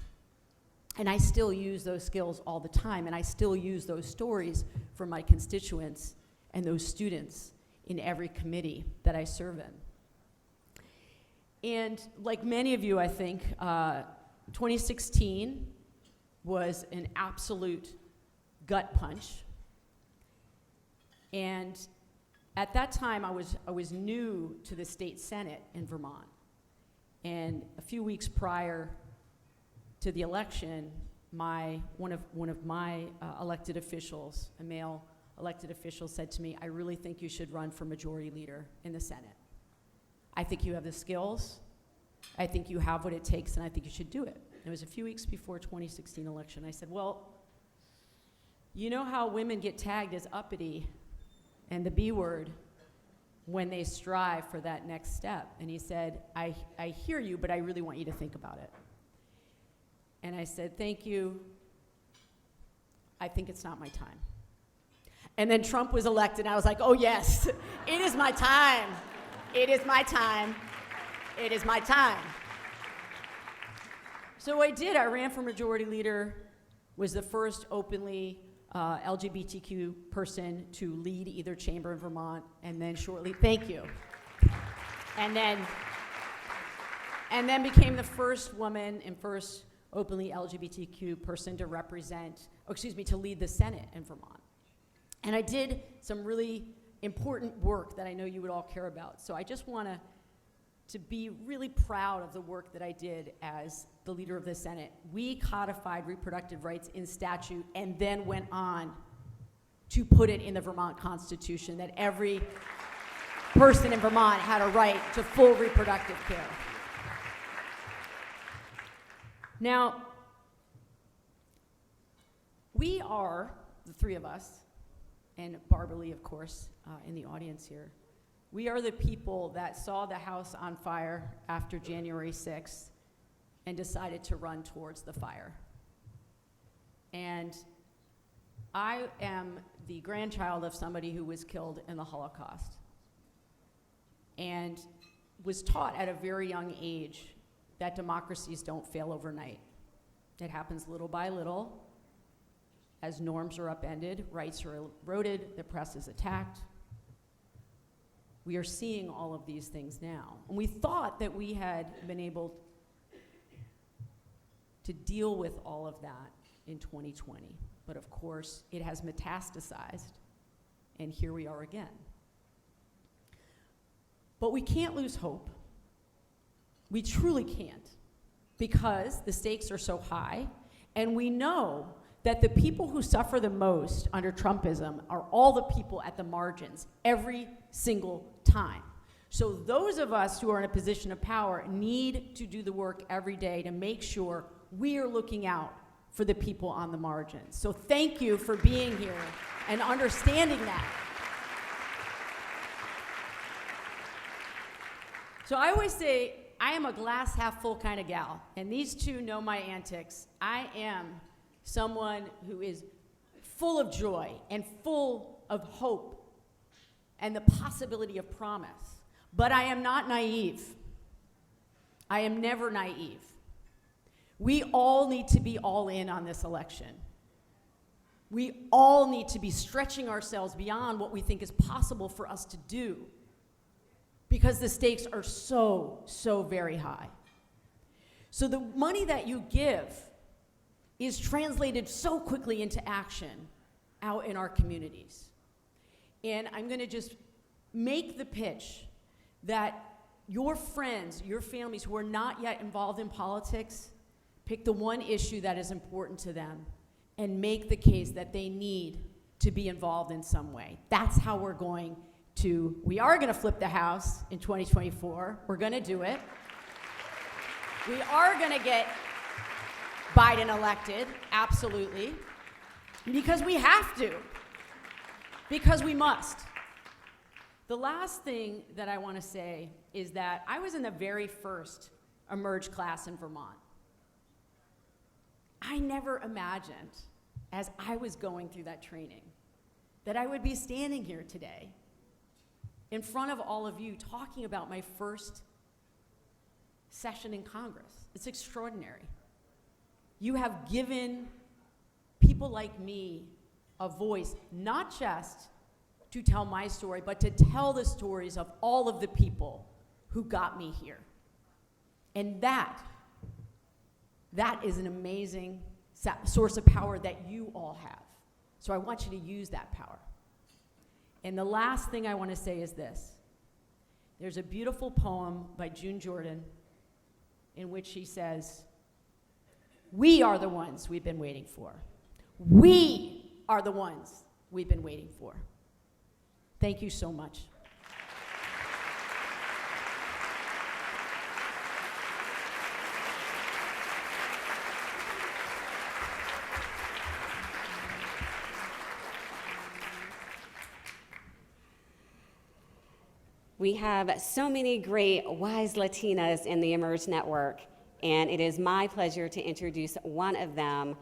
And I still use those skills all the time, and I still use those stories for my constituents and those students in every committee that I serve in. And like many of you, I think, 2016 was an absolute gut punch. And at that time, I was new to the state Senate in Vermont. And a few weeks prior to the election, one of my elected officials, a male elected official, said to me, "I really think you should run for majority leader in the Senate. I think you have the skills, I think you have what it takes, and I think you should do it." It was a few weeks before 2016 election. I said, "Well, you know how women get tagged as uppity and the B word when they strive for that next step?" And he said, I hear you, but I really want you to think about it." And I said, "Thank you. I think it's not my time." And then Trump was elected, and I was like, "Oh yes, it is my time. It is my time. It is my time." So I did. I ran for majority leader, was the first openly LGBTQ person to lead either chamber in Vermont, and then shortly, thank you. And then became the first woman and first openly LGBTQ person to to lead the Senate in Vermont. And I did some really important work that I know you would all care about. So I just want to be really proud of the work that I did as the leader of the Senate. We codified reproductive rights in statute and then went on to put it in the Vermont Constitution that every person in Vermont had a right to full reproductive care. Now, we are, the three of us, and Barbara Lee, of course, in the audience here, we are the people that saw the house on fire after January 6th and decided to run towards the fire. And I am the grandchild of somebody who was killed in the Holocaust and was taught at a very young age that democracies don't fail overnight. It happens little by little. As norms are upended, rights are eroded, the press is attacked. We are seeing all of these things now. And we thought that we had been able to deal with all of that in 2020. But of course, it has metastasized, and here we are again. But we can't lose hope. We truly can't, because the stakes are so high, and we know that the people who suffer the most under Trumpism are all the people at the margins every single time. So those of us who are in a position of power need to do the work every day to make sure we are looking out for the people on the margins. So thank you for being here and understanding that. So I always say, I am a glass half full kind of gal, and these two know my antics. I am someone who is full of joy and full of hope and the possibility of promise. But I am not naive. I am never naive. We all need to be all in on this election. We all need to be stretching ourselves beyond what we think is possible for us to do, because the stakes are so, so very high. So the money that you give is translated so quickly into action out in our communities. And I'm gonna just make the pitch that your friends, your families who are not yet involved in politics, pick the one issue that is important to them and make the case that they need to be involved in some way. That's how we are gonna flip the House in 2024. We're gonna do it. We are gonna get Biden elected, absolutely, because we have to, because we must. The last thing that I want to say is that I was in the very first Emerge class in Vermont. I never imagined, as I was going through that training, that I would be standing here today in front of all of you talking about my first session in Congress. It's extraordinary. You have given people like me a voice, not just to tell my story, but to tell the stories of all of the people who got me here. And that is an amazing source of power that you all have. So I want you to use that power. And the last thing I want to say is this. There's a beautiful poem by June Jordan in which she says, "We are the ones we've been waiting for. We are the ones we've been waiting for." Thank you so much. We have so many great, wise Latinas in the Emerge Network, and it is my pleasure to introduce one of them,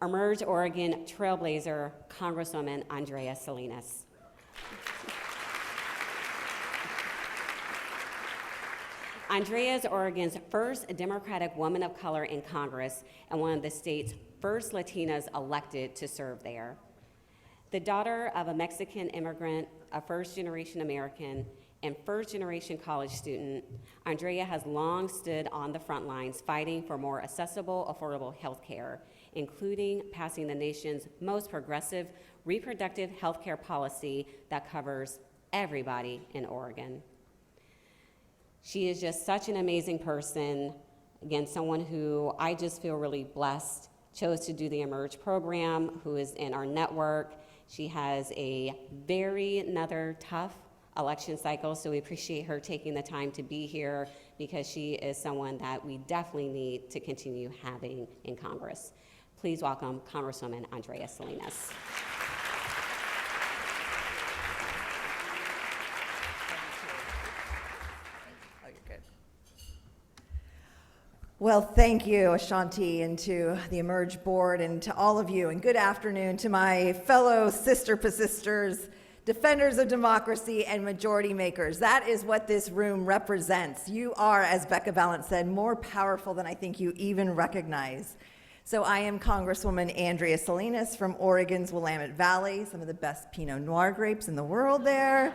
Emerge Oregon trailblazer, Congresswoman Andrea Salinas. Andrea is Oregon's first Democratic woman of color in Congress and one of the state's first Latinas elected to serve there. The daughter of a Mexican immigrant, a first-generation American, and first-generation college student, Andrea has long stood on the front lines fighting for more accessible, affordable health care, including passing the nation's most progressive reproductive health care policy that covers everybody in Oregon. She is just such an amazing person. Again, someone who I just feel really blessed, chose to do the Emerge program, who is in our network. She has another tough election cycle, so we appreciate her taking the time to be here because she is someone that we definitely need to continue having in Congress. Please welcome Congresswoman Andrea Salinas. Well, thank you, Ashanti, and to the Emerge board, and to all of you, and good afternoon to my fellow sister persisters, defenders of democracy, and majority makers. That is what this room represents. You are, as Becca Balint said, more powerful than I think you even recognize. So I am Congresswoman Andrea Salinas from Oregon's Willamette Valley, some of the best Pinot Noir grapes in the world there.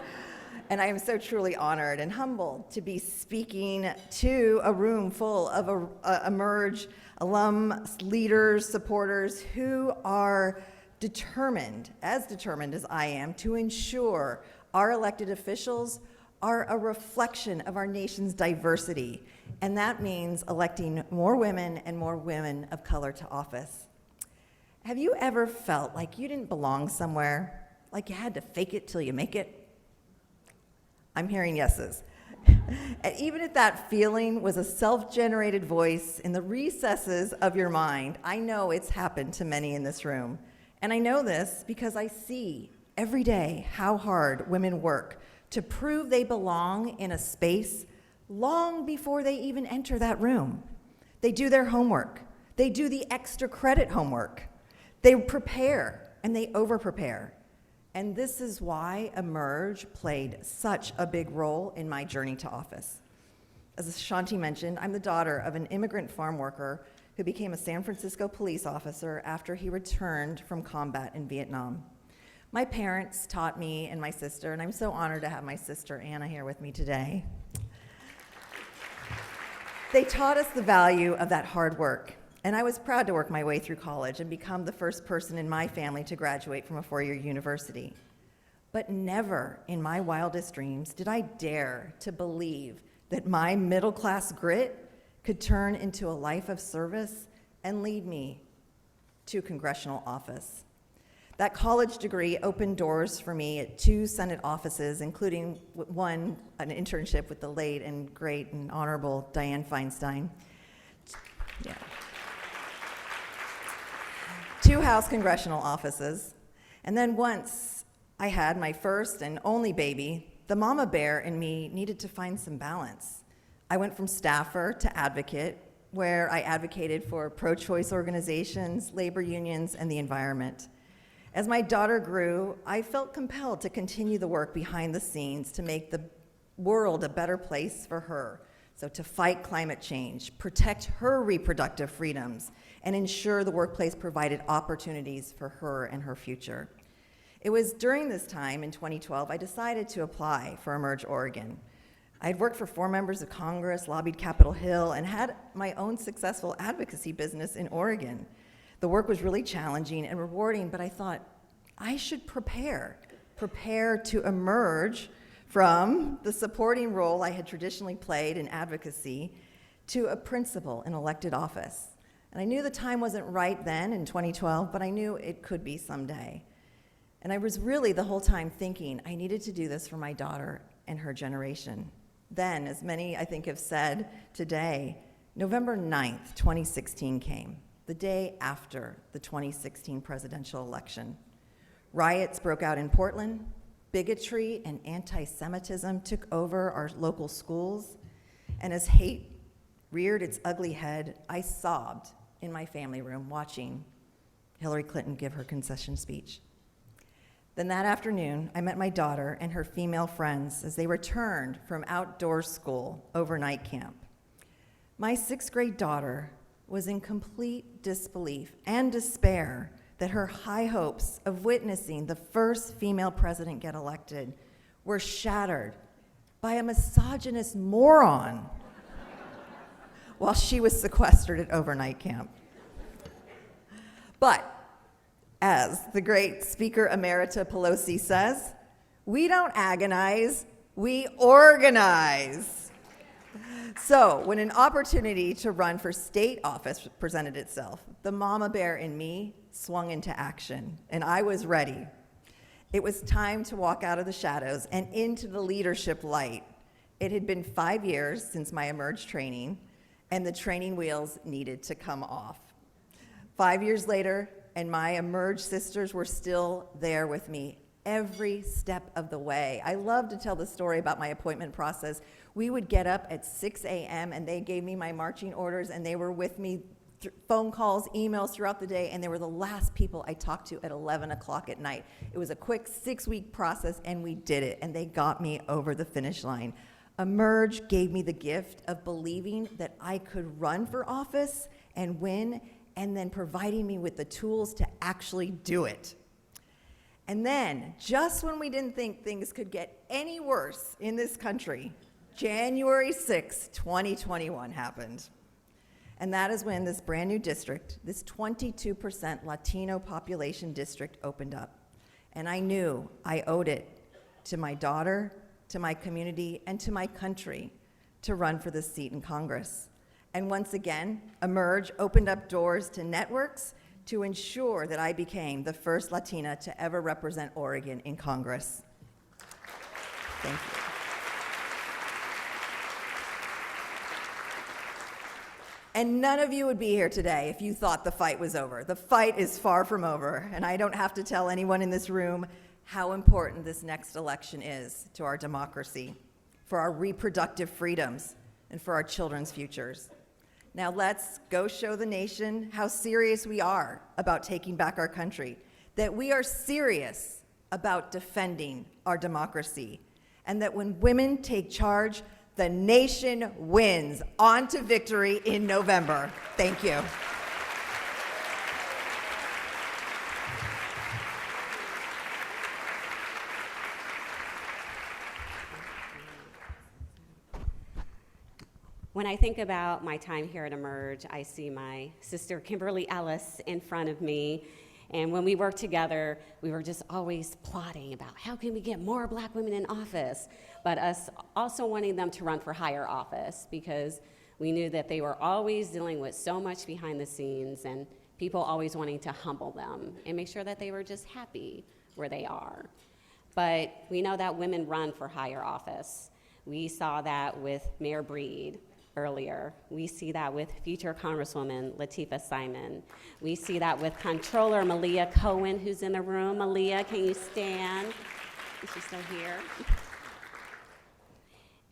And I am so truly honored and humbled to be speaking to a room full of Emerge alum, leaders, supporters who are determined as I am, to ensure our elected officials are a reflection of our nation's diversity. And that means electing more women and more women of color to office. Have you ever felt like you didn't belong somewhere, like you had to fake it till you make it? I'm hearing yeses. And even if that feeling was a self-generated voice in the recesses of your mind, I know it's happened to many in this room. And I know this because I see every day how hard women work to prove they belong in a space long before they even enter that room. They do their homework. They do the extra credit homework. They prepare and they over-prepare. And this is why Emerge played such a big role in my journey to office. As Ashanti mentioned, I'm the daughter of an immigrant farm worker who became a San Francisco police officer after he returned from combat in Vietnam. My parents taught me and my sister, and I'm so honored to have my sister Anna here with me today. They taught us the value of that hard work. And I was proud to work my way through college and become the first person in my family to graduate from a four-year university. But never in my wildest dreams did I dare to believe that my middle-class grit could turn into a life of service and lead me to congressional office. That college degree opened doors for me at 2 Senate offices, including one, an internship with the late and great and honorable Dianne Feinstein. Yeah. 2 House congressional offices, and then once I had my first and only baby, the mama bear in me needed to find some balance. I went from staffer to advocate, where I advocated for pro-choice organizations, labor unions, and the environment. As my daughter grew, I felt compelled to continue the work behind the scenes to make the world a better place for her. So to fight climate change, protect her reproductive freedoms, and ensure the workplace provided opportunities for her and her future. It was during this time in 2012 I decided to apply for Emerge Oregon. I had worked for 4 members of Congress, lobbied Capitol Hill, and had my own successful advocacy business in Oregon. The work was really challenging and rewarding, but I thought I should prepare to emerge from the supporting role I had traditionally played in advocacy to a principal in elected office. And I knew the time wasn't right then in 2012, but I knew it could be someday. And I was really the whole time thinking I needed to do this for my daughter and her generation. Then, as many I think have said today, November 9th, 2016 came, the day after the 2016 presidential election. Riots broke out in Portland. Bigotry and anti-Semitism took over our local schools, and as hate reared its ugly head, I sobbed in my family room watching Hillary Clinton give her concession speech. Then that afternoon, I met my daughter and her female friends as they returned from outdoor school overnight camp. My 6th grade daughter was in complete disbelief and despair that her high hopes of witnessing the first female president get elected were shattered by a misogynist moron while she was sequestered at overnight camp. But, as the great Speaker Emerita Pelosi says, we don't agonize, we organize. So, when an opportunity to run for state office presented itself, the mama bear in me swung into action, and I was ready. It was time to walk out of the shadows and into the leadership light. It had been 5 years since my Emerge training, and the training wheels needed to come off. 5 years later, and my Emerge sisters were still there with me every step of the way. I love to tell the story about my appointment process. We would get up at 6 a.m. and they gave me my marching orders, and they were with me phone calls, emails throughout the day, and they were the last people I talked to at 11 o'clock at night. It was a quick 6-week process, and we did it, and they got me over the finish line. Emerge gave me the gift of believing that I could run for office and win, and then providing me with the tools to actually do it. And then, just when we didn't think things could get any worse in this country, January 6, 2021 happened. And that is when this brand new district, this 22% Latino population district, opened up. And I knew I owed it to my daughter, to my community, and to my country to run for this seat in Congress. And once again, Emerge opened up doors to networks to ensure that I became the first Latina to ever represent Oregon in Congress. Thank you. And none of you would be here today if you thought the fight was over. The fight is far from over, and I don't have to tell anyone in this room how important this next election is to our democracy, for our reproductive freedoms, and for our children's futures. Now let's go show the nation how serious we are about taking back our country, that we are serious about defending our democracy, and that when women take charge, the nation wins. On to victory in November. Thank you. When I think about my time here at Emerge, I see my sister Kimberly Ellis in front of me. And when we worked together, we were just always plotting about how can we get more black women in office, but us also wanting them to run for higher office because we knew that they were always dealing with so much behind the scenes and people always wanting to humble them and make sure that they were just happy where they are. But we know that women run for higher office. We saw that with Mayor Breed earlier. We see that with future Congresswoman Latifah Simon. We see that with Comptroller Emilia Cohen, who's in the room. Emilia, can you stand? Is she still here?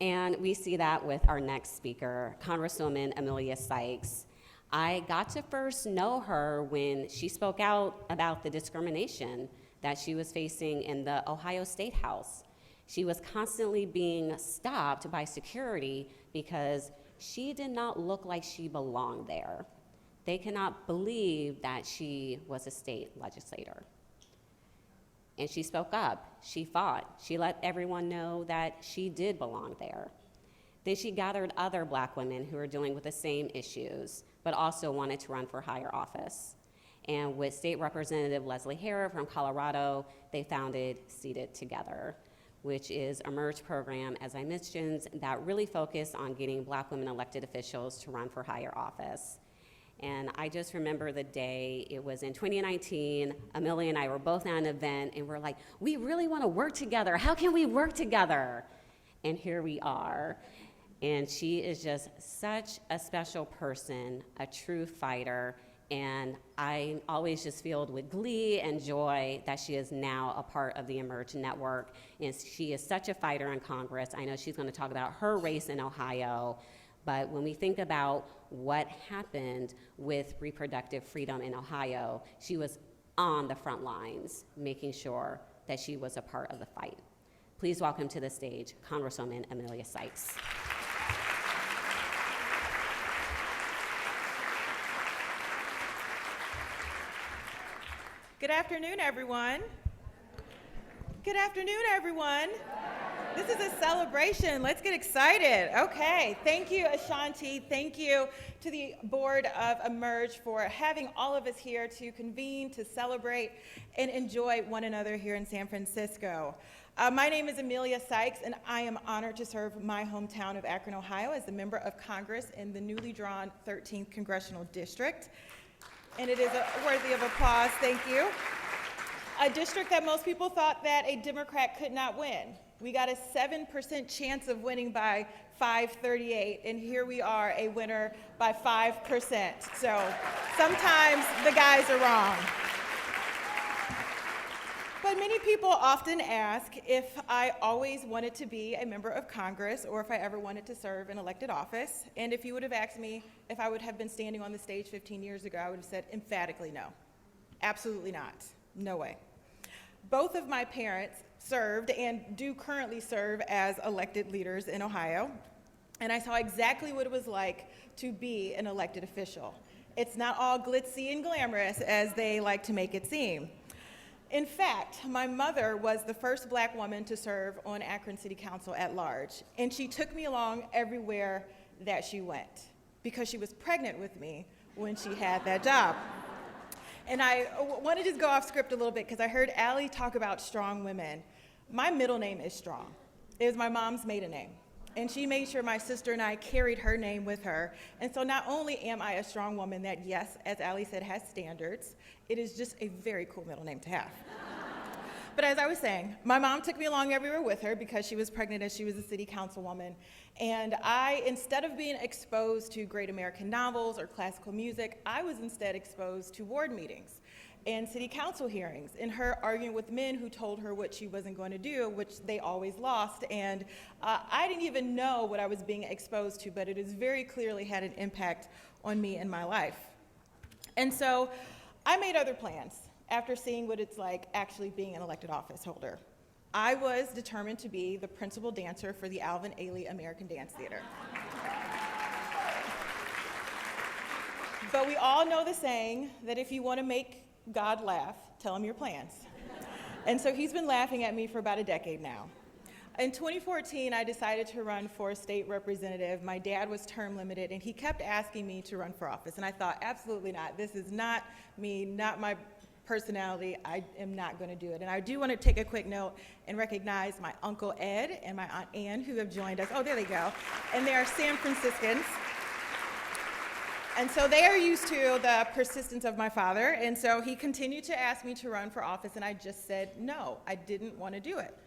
And we see that with our next speaker, Congresswoman Emilia Sykes. I got to first know her when she spoke out about the discrimination that she was facing in the Ohio State House. She was constantly being stopped by security because she did not look like she belonged there. They cannot believe that she was a state legislator. And she spoke up, she fought, she let everyone know that she did belong there. Then she gathered other black women who were dealing with the same issues, but also wanted to run for higher office. And with State Representative Leslie Hare from Colorado, they founded Seated Together, which is a Emerge program, as I mentioned, that really focused on getting black women elected officials to run for higher office. And I just remember the day, it was in 2019, Emilia and I were both at an event, and we're like, we really want to work together. How can we work together? And here we are. And she is just such a special person, a true fighter, and I'm always just filled with glee and joy that she is now a part of the Emerge Network. And she is such a fighter in Congress. I know she's going to talk about her race in Ohio. But when we think about what happened with reproductive freedom in Ohio, she was on the front lines, making sure that she was a part of the fight. Please welcome to the stage Congresswoman Emilia Sykes. Good afternoon, everyone. Good afternoon, everyone. This is a celebration. Let's get excited. Okay, thank you, Ashanti. Thank you to the board of Emerge for having all of us here to convene, to celebrate, and enjoy one another here in San Francisco. My name is Emilia Sykes, and I am honored to serve my hometown of Akron, Ohio as a member of Congress in the newly drawn 13th Congressional District. And it is worthy of applause, thank you. A district that most people thought that a Democrat could not win. We got a 7% chance of winning by 538, and here we are, a winner by 5%. So sometimes the guys are wrong. But many people often ask if I always wanted to be a member of Congress or if I ever wanted to serve in elected office. And if you would have asked me if I would have been standing on the stage 15 years ago, I would have said emphatically no. Absolutely not. No way. Both of my parents served and do currently serve as elected leaders in Ohio. And I saw exactly what it was like to be an elected official. It's not all glitzy and glamorous as they like to make it seem. In fact, my mother was the first Black woman to serve on Akron City Council at large, and she took me along everywhere that she went because she was pregnant with me when she had that job. And I want to just go off script a little bit because I heard Allie talk about strong women. My middle name is Strong. It was my mom's maiden name. And she made sure my sister and I carried her name with her. And so not only am I a strong woman that, yes, as Allie said, has standards, it is just a very cool middle name to have. But as I was saying, my mom took me along everywhere with her because she was pregnant as she was a city councilwoman. And I, instead of being exposed to great American novels or classical music, I was instead exposed to ward meetings and city council hearings, and her arguing with men who told her what she wasn't going to do, which they always lost. And I didn't even know what I was being exposed to, but it has very clearly had an impact on me and my life. And so I made other plans after seeing what it's like actually being an elected office holder. I was determined to be the principal dancer for the Allie American Dance Theater. But we all know the saying that if you want to make God laugh, tell him your plans. And so he's been laughing at me for about a decade now. In 2014, I decided to run for a state representative. My dad was term limited, and he kept asking me to run for office. And I thought, absolutely not. This is not me, not my personality. I am not going to do it. And I do want to take a quick note and recognize my Uncle Ed and my Aunt Ann who have joined us. Oh, there they go. And they are San Franciscans. And so they are used to the persistence of my father, and so he continued to ask me to run for office, and I just said no, I didn't want to do it.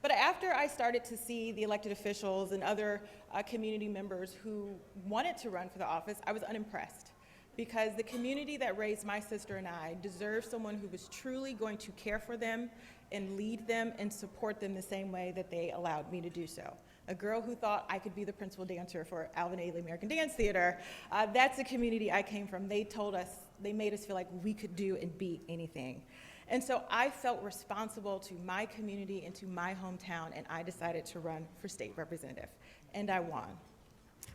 But after I started to see the elected officials and other community members who wanted to run for the office, I was unimpressed, because the community that raised my sister and I deserved someone who was truly going to care for them and lead them and support them the same way that they allowed me to do so. A girl who thought I could be the principal dancer for Allie American Dance Theater. That's the community I came from. They told us, they made us feel like we could do and be anything. And so I felt responsible to my community and to my hometown, and I decided to run for state representative, and I won.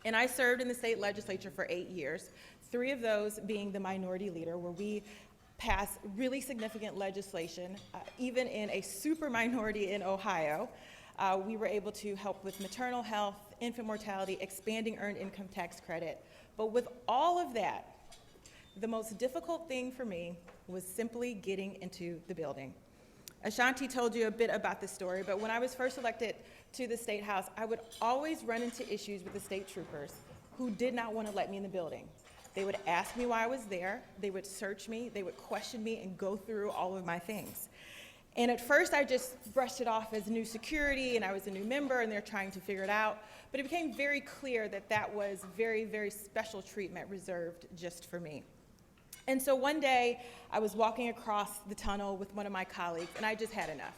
And I served in the state legislature for 8 years, 3 of those being the minority leader, where we passed really significant legislation, even in a super minority in Ohio. We were able to help with maternal health, infant mortality, expanding earned income tax credit. But with all of that, the most difficult thing for me was simply getting into the building. Ashanti told you a bit about this story, but when I was first elected to the State House, I would always run into issues with the state troopers who did not want to let me in the building. They would ask me why I was there, they would search me, they would question me and go through all of my things. And at first, I just brushed it off as new security, and I was a new member, and they're trying to figure it out. But it became very clear that that was very, very special treatment reserved just for me. And so one day, I was walking across the tunnel with one of my colleagues, and I just had enough.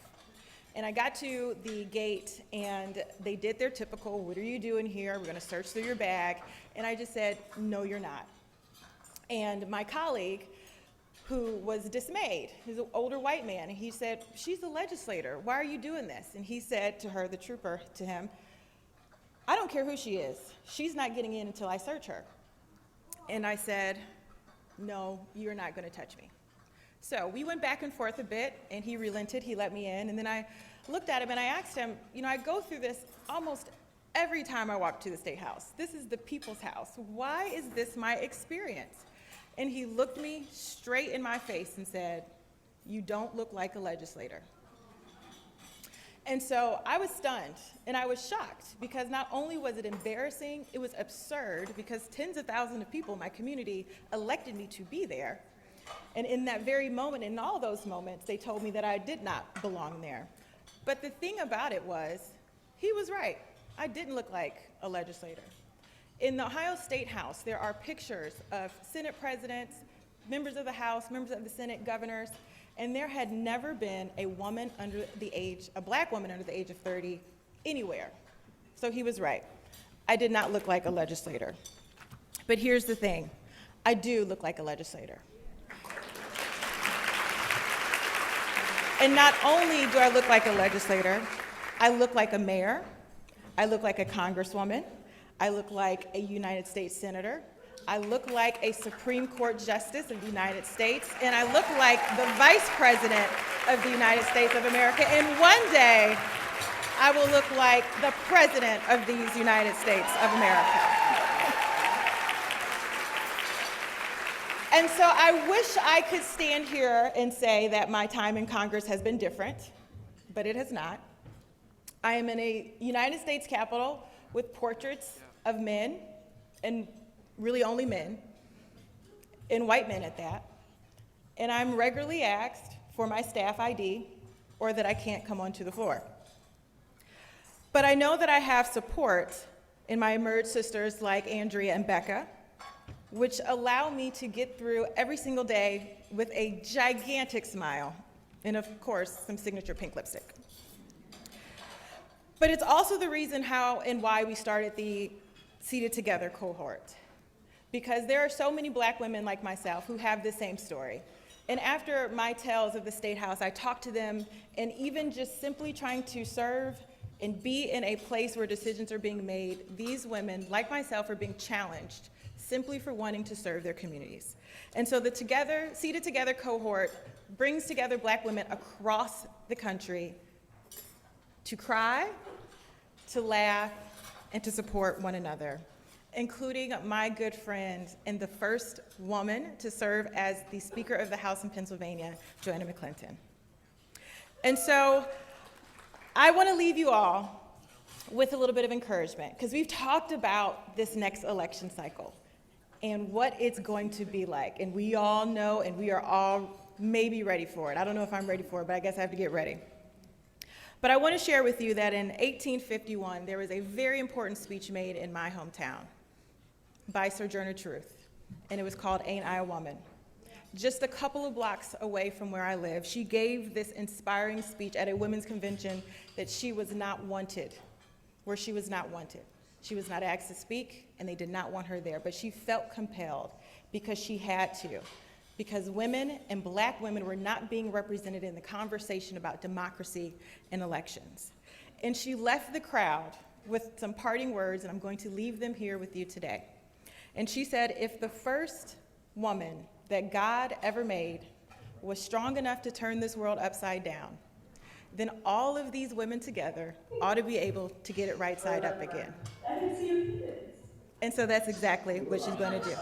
And I got to the gate, and they did their typical, what are you doing here? We're going to search through your bag. And I just said, no, you're not. And my colleague, who was dismayed, he's an older white man, and he said, she's a legislator. Why are you doing this? And he said to her, the trooper, to him, I don't care who she is. She's not getting in until I search her. And I said, no, you're not going to touch me. So we went back and forth a bit, and he relented, he let me in, and then I looked at him and I asked him, you know, I go through this almost every time I walk to the State House. This is the people's house. Why is this my experience? And he looked me straight in my face and said, "You don't look like a legislator." And so I was stunned and I was shocked, because not only was it embarrassing, it was absurd, because tens of thousands of people in my community elected me to be there. And in that very moment, in all those moments, they told me that I did not belong there. But the thing about it was, he was right. I didn't look like a legislator. In the Ohio State House, there are pictures of Senate presidents, members of the House, members of the Senate, governors, and there had never been a woman under the age, a black woman under the age of 30 anywhere. So he was right. I did not look like a legislator. But here's the thing, I do look like a legislator. And not only do I look like a legislator, I look like a mayor, I look like a congresswoman, I look like a United States senator, I look like a Supreme Court Justice of the United States, and I look like the Vice President of the United States of America, and one day I will look like the President of these United States of America. And so I wish I could stand here and say that my time in Congress has been different, but it has not. I am in a United States Capitol with portraits of men, and really only men, and white men at that. And I'm regularly asked for my staff ID, or that I can't come onto the floor. But I know that I have support in my Emerge sisters like Andrea and Becca, which allow me to get through every single day with a gigantic smile, and of course, some signature pink lipstick. But it's also the reason how and why we started the Seated Together cohort, because there are so many black women like myself who have the same story. And after my tales of the State House, I talked to them, and even just simply trying to serve and be in a place where decisions are being made, these women, like myself, are being challenged simply for wanting to serve their communities. And so the Seated Together cohort brings together black women across the country to cry, to laugh, and to support one another, including my good friend and the first woman to serve as the Speaker of the House in Pennsylvania, Joanna McClinton. And so I want to leave you all with a little bit of encouragement, because we've talked about this next election cycle and what it's going to be like. And we all know, and we are all maybe ready for it. I don't know if I'm ready for it, but I guess I have to get ready. But I want to share with you that in 1851, there was a very important speech made in my hometown by Sojourner Truth, and it was called Ain't I a Woman? Just a couple of blocks away from where I live, she gave this inspiring speech at a women's convention that she was not wanted, where she was not wanted. She was not asked to speak, and they did not want her there, but she felt compelled because she had to, because women and black women were not being represented in the conversation about democracy and elections. And she left the crowd with some parting words, and I'm going to leave them here with you today. And she said, if the first woman that God ever made was strong enough to turn this world upside down, then all of these women together ought to be able to get it right side up again. And so that's exactly what she's going to do.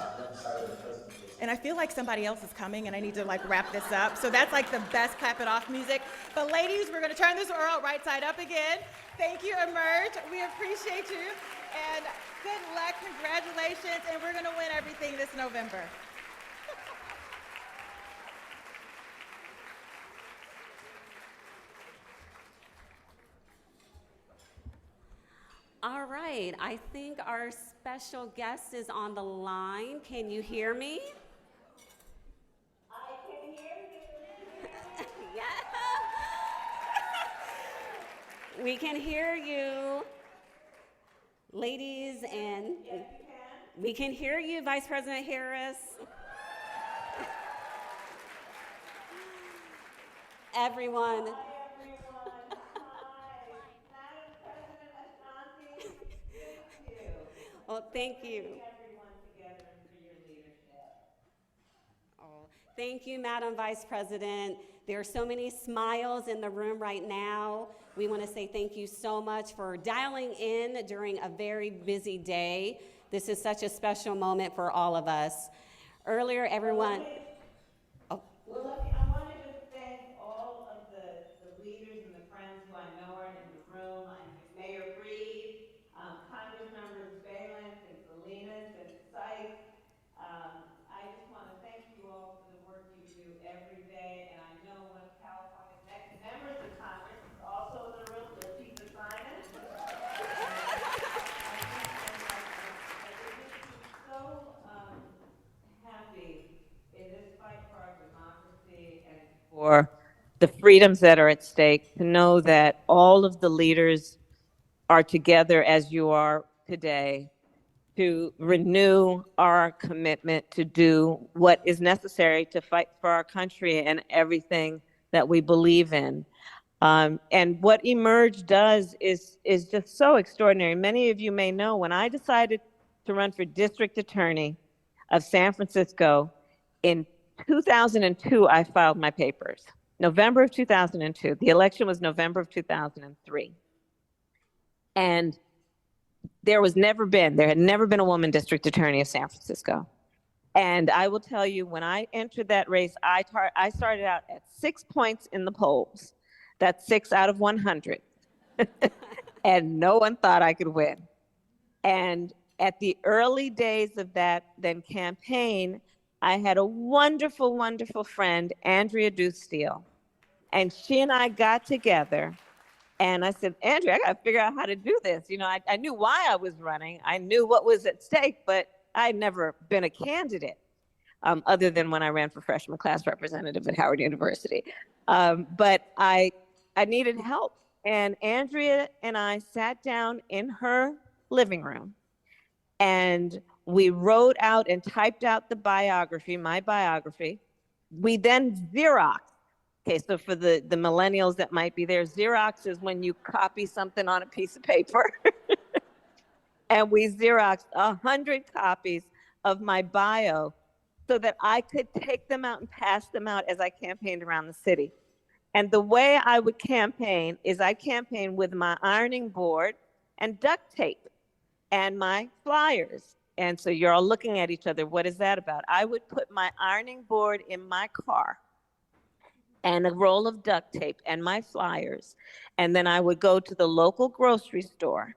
And I feel like somebody else is coming, and I need to wrap this up. So that's the best clap it off music. But ladies, we're going to turn this world right side up again. Thank you, Emerge. We appreciate you. And good luck, congratulations, and we're going to win everything this November. All right, I think our special guest is on the line. Can you hear me? I can hear you. Yeah. We can hear you. Ladies, and yes, we can hear you, Vice President Harris. Everyone. Hi, everyone. Hi. Madam President Ashanti, thank you. Well, thank you. Everyone together for your leadership. Oh, Thank you, Madam Vice President. There are so many smiles in the room right now. We want to say thank you so much for dialing in during a very busy day. This is such a special moment for all of us. Earlier, everyone... Well, I want to just thank all of the leaders and the friends who I know are in the room. Mayor Breed, Congress members Balint and Salinas and Sykes. I just want to thank you all for the work you do every day. And I know one of California's next members of Congress is also in the room, Sisson. So happy in this fight for our democracy and for the freedoms that are at stake, to know that all of the leaders are together as you are today to renew our commitment to do what is necessary to fight for our country and everything that we believe in. And what Emerge does is just so extraordinary. Many of you may know when I decided to run for district attorney of San Francisco in 2002, I filed my papers. November of 2002. The election was November of 2003. And there had never been a woman district attorney of San Francisco. And I will tell you, when I entered that race, I started out at 6 points in the polls. That's 6 out of 100. And no one thought I could win. And at the early days of that then campaign, I had a wonderful, wonderful friend, Andrea Steele. And she and I got together and I said, Andrea, I got to figure out how to do this. You know, I knew why I was running. I knew what was at stake, but I'd never been a candidate other than when I ran for freshman class representative at Howard University. But I needed help. And Andrea and I sat down in her living room and we wrote out and typed out the biography, my biography. We then Xeroxed. Okay, so for the millennials that might be there, Xerox is when you copy something on a piece of paper. And we Xeroxed 100 copies of my bio so that I could take them out and pass them out as I campaigned around the city. And the way I would campaign is I campaigned with my ironing board and duct tape and my flyers. And so you're all looking at each other. What is that about? I would put my ironing board in my car and a roll of duct tape and my flyers. And then I would go to the local grocery store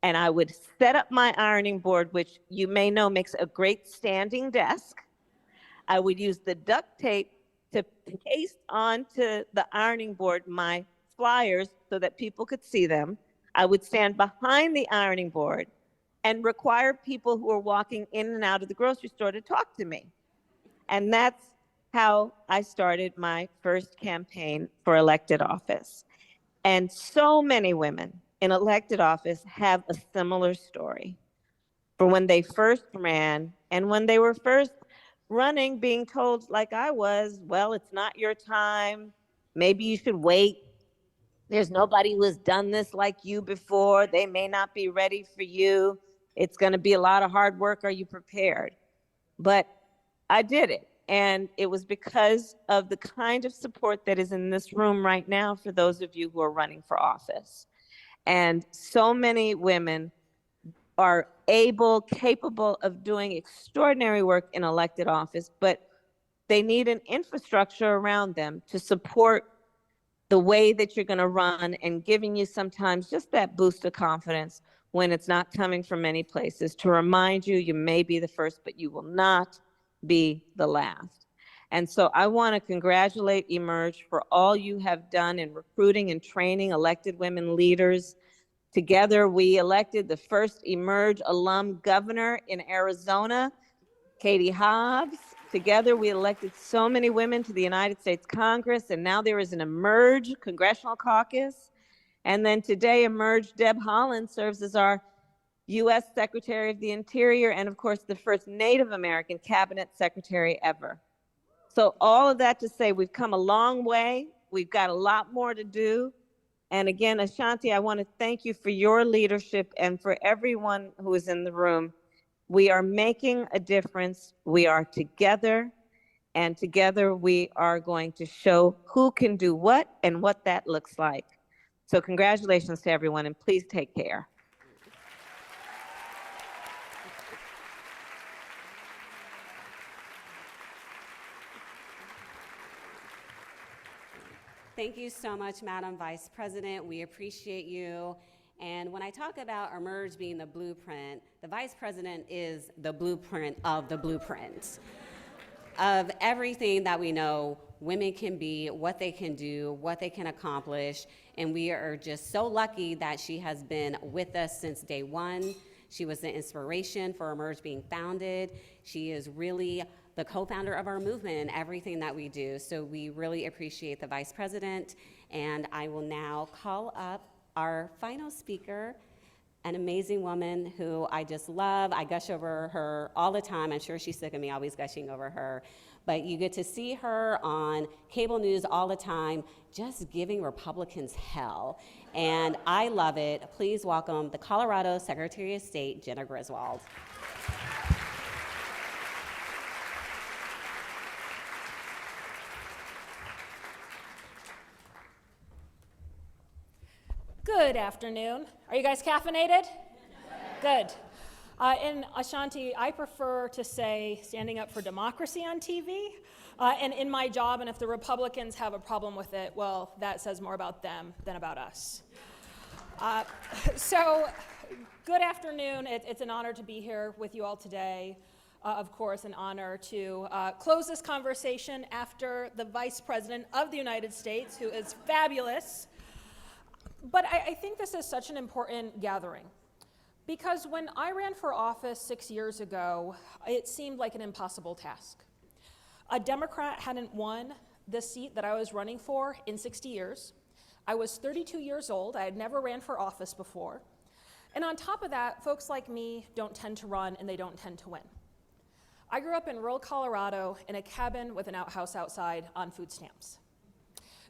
and I would set up my ironing board, which you may know makes a great standing desk. I would use the duct tape to paste onto the ironing board my flyers so that people could see them. I would stand behind the ironing board and require people who are walking in and out of the grocery store to talk to me. And that's how I started my first campaign for elected office. And so many women in elected office have a similar story. For when they first ran and when they were first running, being told like I was, well, it's not your time. Maybe you should wait. There's nobody who has done this like you before. They may not be ready for you. It's going to be a lot of hard work. Are you prepared? But I did it. And it was because of the kind of support that is in this room right now for those of you who are running for office. And so many women are able, capable of doing extraordinary work in elected office, but they need an infrastructure around them to support the way that you're going to run and giving you sometimes just that boost of confidence when it's not coming from many places, to remind you you may be the first, but you will not be the last. And so I want to congratulate Emerge for all you have done in recruiting and training elected women leaders. Together, we elected the first Emerge alum governor in Arizona, Katie Hobbs. Together, we elected so many women to the United States Congress, and now there is an Emerge Congressional Caucus. And then today, Emerge Deb Haaland serves as our U.S. Secretary of the Interior, and of course, the first Native American cabinet secretary ever. So all of that to say, we've come a long way. We've got a lot more to do. And again, Ashanti, I want to thank you for your leadership and for everyone who is in the room. We are making a difference. We are together. And together we are going to show who can do what and what that looks like. So congratulations to everyone, and please take care. Thank you so much, Madam Vice President. We appreciate you. And when I talk about Emerge being the blueprint, the Vice President is the blueprint of the blueprint of everything that we know women can be, what they can do, what they can accomplish. And we are just so lucky that she has been with us since day one. She was the inspiration for Emerge being founded. She is really the co-founder of our movement and everything that we do. So we really appreciate the Vice President. And I will now call up our final speaker, an amazing woman who I just love. I gush over her all the time. I'm sure she's sick of me always gushing over her. But you get to see her on cable news all the time, just giving Republicans hell. And I love it. Please welcome the Colorado Secretary of State, Jena Griswold. Good afternoon. Are you guys caffeinated? Good. In Ashanti, I prefer to say standing up for democracy on TV. And in my job, and if the Republicans have a problem with it, well, that says more about them than about us. So, good afternoon. It's an honor to be here with you all today. Of course, an honor to close this conversation after the Vice President of the United States, who is fabulous. But I think this is such an important gathering, because when I ran for office 6 years ago, it seemed like an impossible task. A Democrat hadn't won the seat that I was running for in 60 years. I was 32 years old. I had never ran for office before. And on top of that, folks like me don't tend to run and they don't tend to win. I grew up in rural Colorado in a cabin with an outhouse outside on food stamps.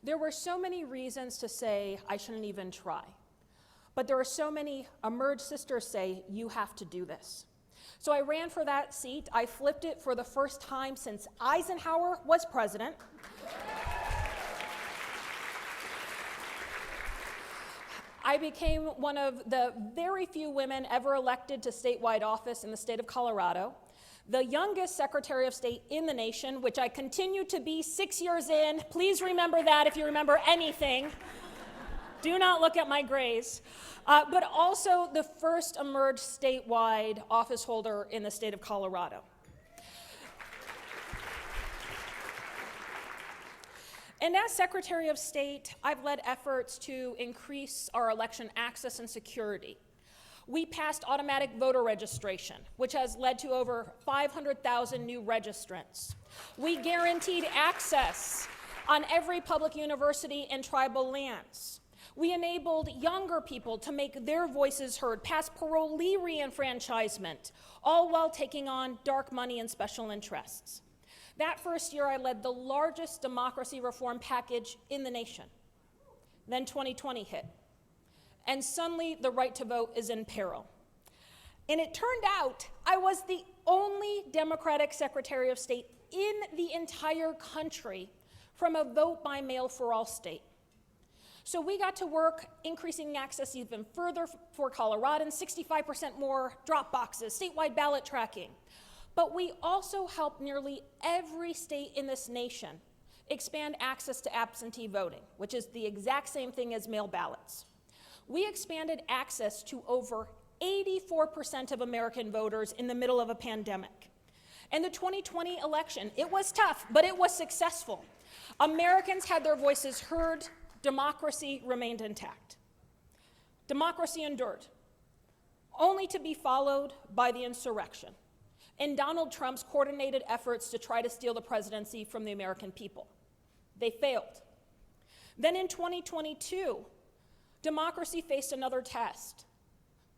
There were so many reasons to say I shouldn't even try. But there were so many Emerge sisters say, you have to do this. So I ran for that seat. I flipped it for the first time since Eisenhower was president. I became one of the very few women ever elected to statewide office in the state of Colorado. The youngest Secretary of State in the nation, which I continue to be 6 years in. Please remember that if you remember anything. Do not look at my grays. But also the first Emerge statewide office holder in the state of Colorado. And as Secretary of State, I've led efforts to increase our election access and security. We passed automatic voter registration, which has led to over 500,000 new registrants. We guaranteed access on every public university and tribal lands. We enabled younger people to make their voices heard, passed parolee reenfranchisement, all while taking on dark money and special interests. That first year, I led the largest democracy reform package in the nation. Then 2020 hit. And suddenly the right to vote is in peril. And it turned out I was the only Democratic Secretary of State in the entire country from a vote by mail for all state. So we got to work increasing access even further for Coloradans, 65% more drop boxes, statewide ballot tracking. But we also helped nearly every state in this nation expand access to absentee voting, which is the exact same thing as mail ballots. We expanded access to over 84% of American voters in the middle of a pandemic. And the 2020 election, it was tough, but it was successful. Americans had their voices heard. Democracy remained intact. Democracy endured, only to be followed by the insurrection and Donald Trump's coordinated efforts to try to steal the presidency from the American people. They failed. Then in 2022, democracy faced another test.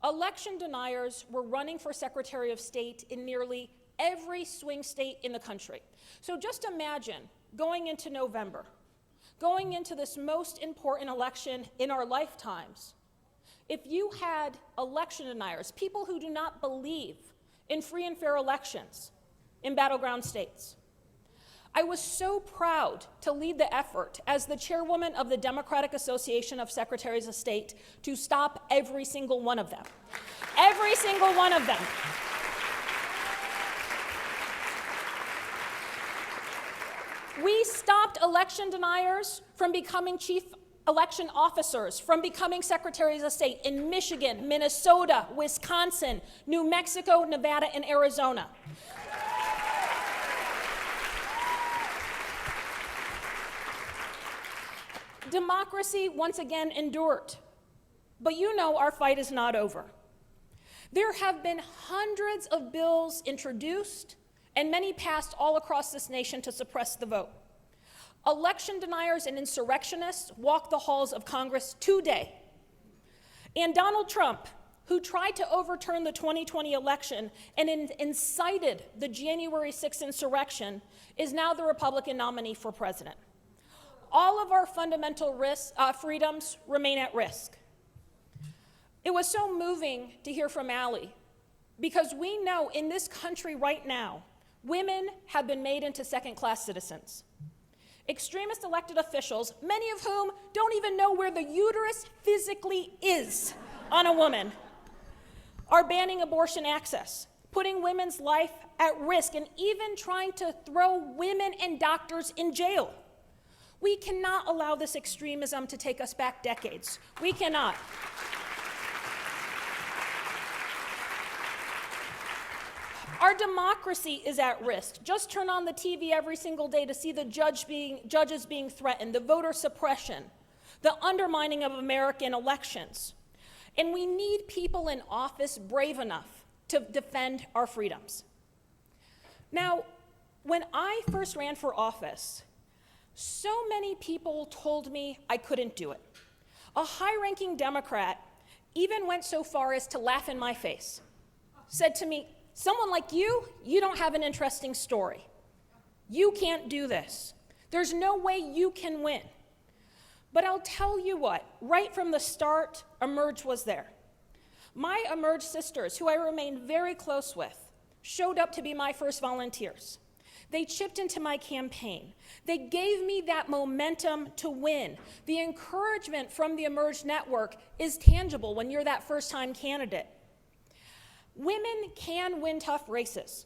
Election deniers were running for Secretary of State in nearly every swing state in the country. So just imagine going into November, going into this most important election in our lifetimes, if you had election deniers, people who do not believe in free and fair elections in battleground states. I was so proud to lead the effort as the chairwoman of the Democratic Association of Secretaries of State to stop every single one of them. Every single one of them. We stopped election deniers from becoming chief election officers, from becoming secretaries of state in Michigan, Minnesota, Wisconsin, New Mexico, Nevada, and Arizona. Democracy once again endured. But you know our fight is not over. There have been hundreds of bills introduced and many passed all across this nation to suppress the vote. Election deniers and insurrectionists walk the halls of Congress today. And Donald Trump, who tried to overturn the 2020 election and incited the January 6th insurrection, is now the Republican nominee for president. All of our fundamental freedoms remain at risk. It was so moving to hear from Allie, because we know in this country right now, women have been made into second-class citizens. Extremist elected officials, many of whom don't even know where the uterus physically is on a woman, are banning abortion access, putting women's life at risk, and even trying to throw women and doctors in jail. We cannot allow this extremism to take us back decades. We cannot. Our democracy is at risk. Just turn on the TV every single day to see the judges being threatened, the voter suppression, the undermining of American elections. And we need people in office brave enough to defend our freedoms. Now, when I first ran for office, so many people told me I couldn't do it. A high-ranking Democrat even went so far as to laugh in my face, said to me, "Someone like you don't have an interesting story. You can't do this. There's no way you can win." But I'll tell you what, right from the start, Emerge was there. My Emerge sisters, who I remain very close with, showed up to be my first volunteers. They chipped into my campaign. They gave me that momentum to win. The encouragement from the Emerge Network is tangible when you're that first-time candidate. Women can win tough races.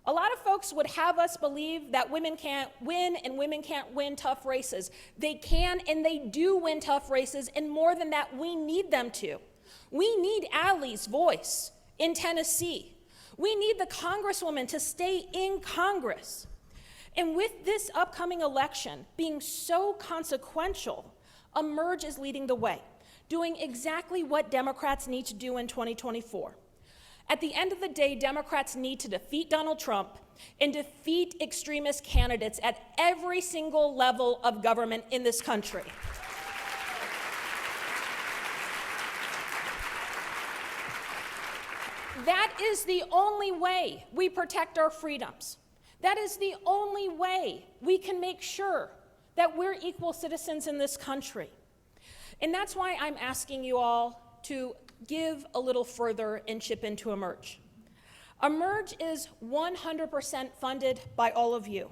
A lot of folks would have us believe that women can't win and women can't win tough races. They can and they do win tough races, and more than that, we need them to. We need Allie's voice in Tennessee. We need the Congresswoman to stay in Congress. And with this upcoming election being so consequential, Emerge is leading the way, doing exactly what Democrats need to do in 2024. At the end of the day, Democrats need to defeat Donald Trump and defeat extremist candidates at every single level of government in this country. That is the only way we protect our freedoms. That is the only way we can make sure that we're equal citizens in this country. And that's why I'm asking you all to give a little further and chip into Emerge. Emerge is 100% funded by all of you.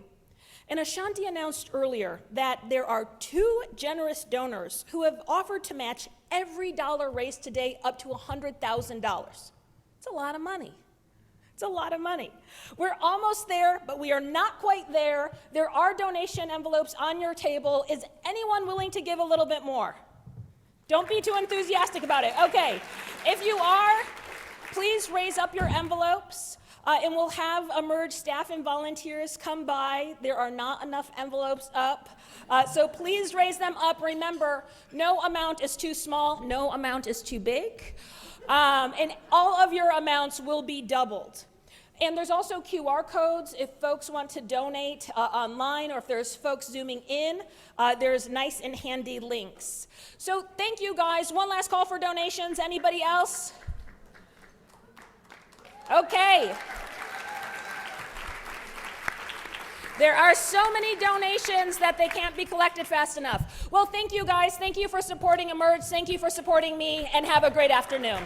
And Ashanti announced earlier that there are 2 generous donors who have offered to match every dollar raised today up to $100,000. It's a lot of money. It's a lot of money. We're almost there, but we are not quite there. There are donation envelopes on your table. Is anyone willing to give a little bit more? Don't be too enthusiastic about it. Okay, if you are, please raise up your envelopes, and we'll have Emerge staff and volunteers come by. There are not enough envelopes up, so please raise them up. Remember, no amount is too small, no amount is too big. And all of your amounts will be doubled. And there's also QR codes if folks want to donate online, or if there's folks zooming in, there's nice and handy links. So thank you guys. One last call for donations. Anybody else? Okay. There are so many donations that they can't be collected fast enough. Well, thank you guys. Thank you for supporting Emerge. Thank you for supporting me, and have a great afternoon.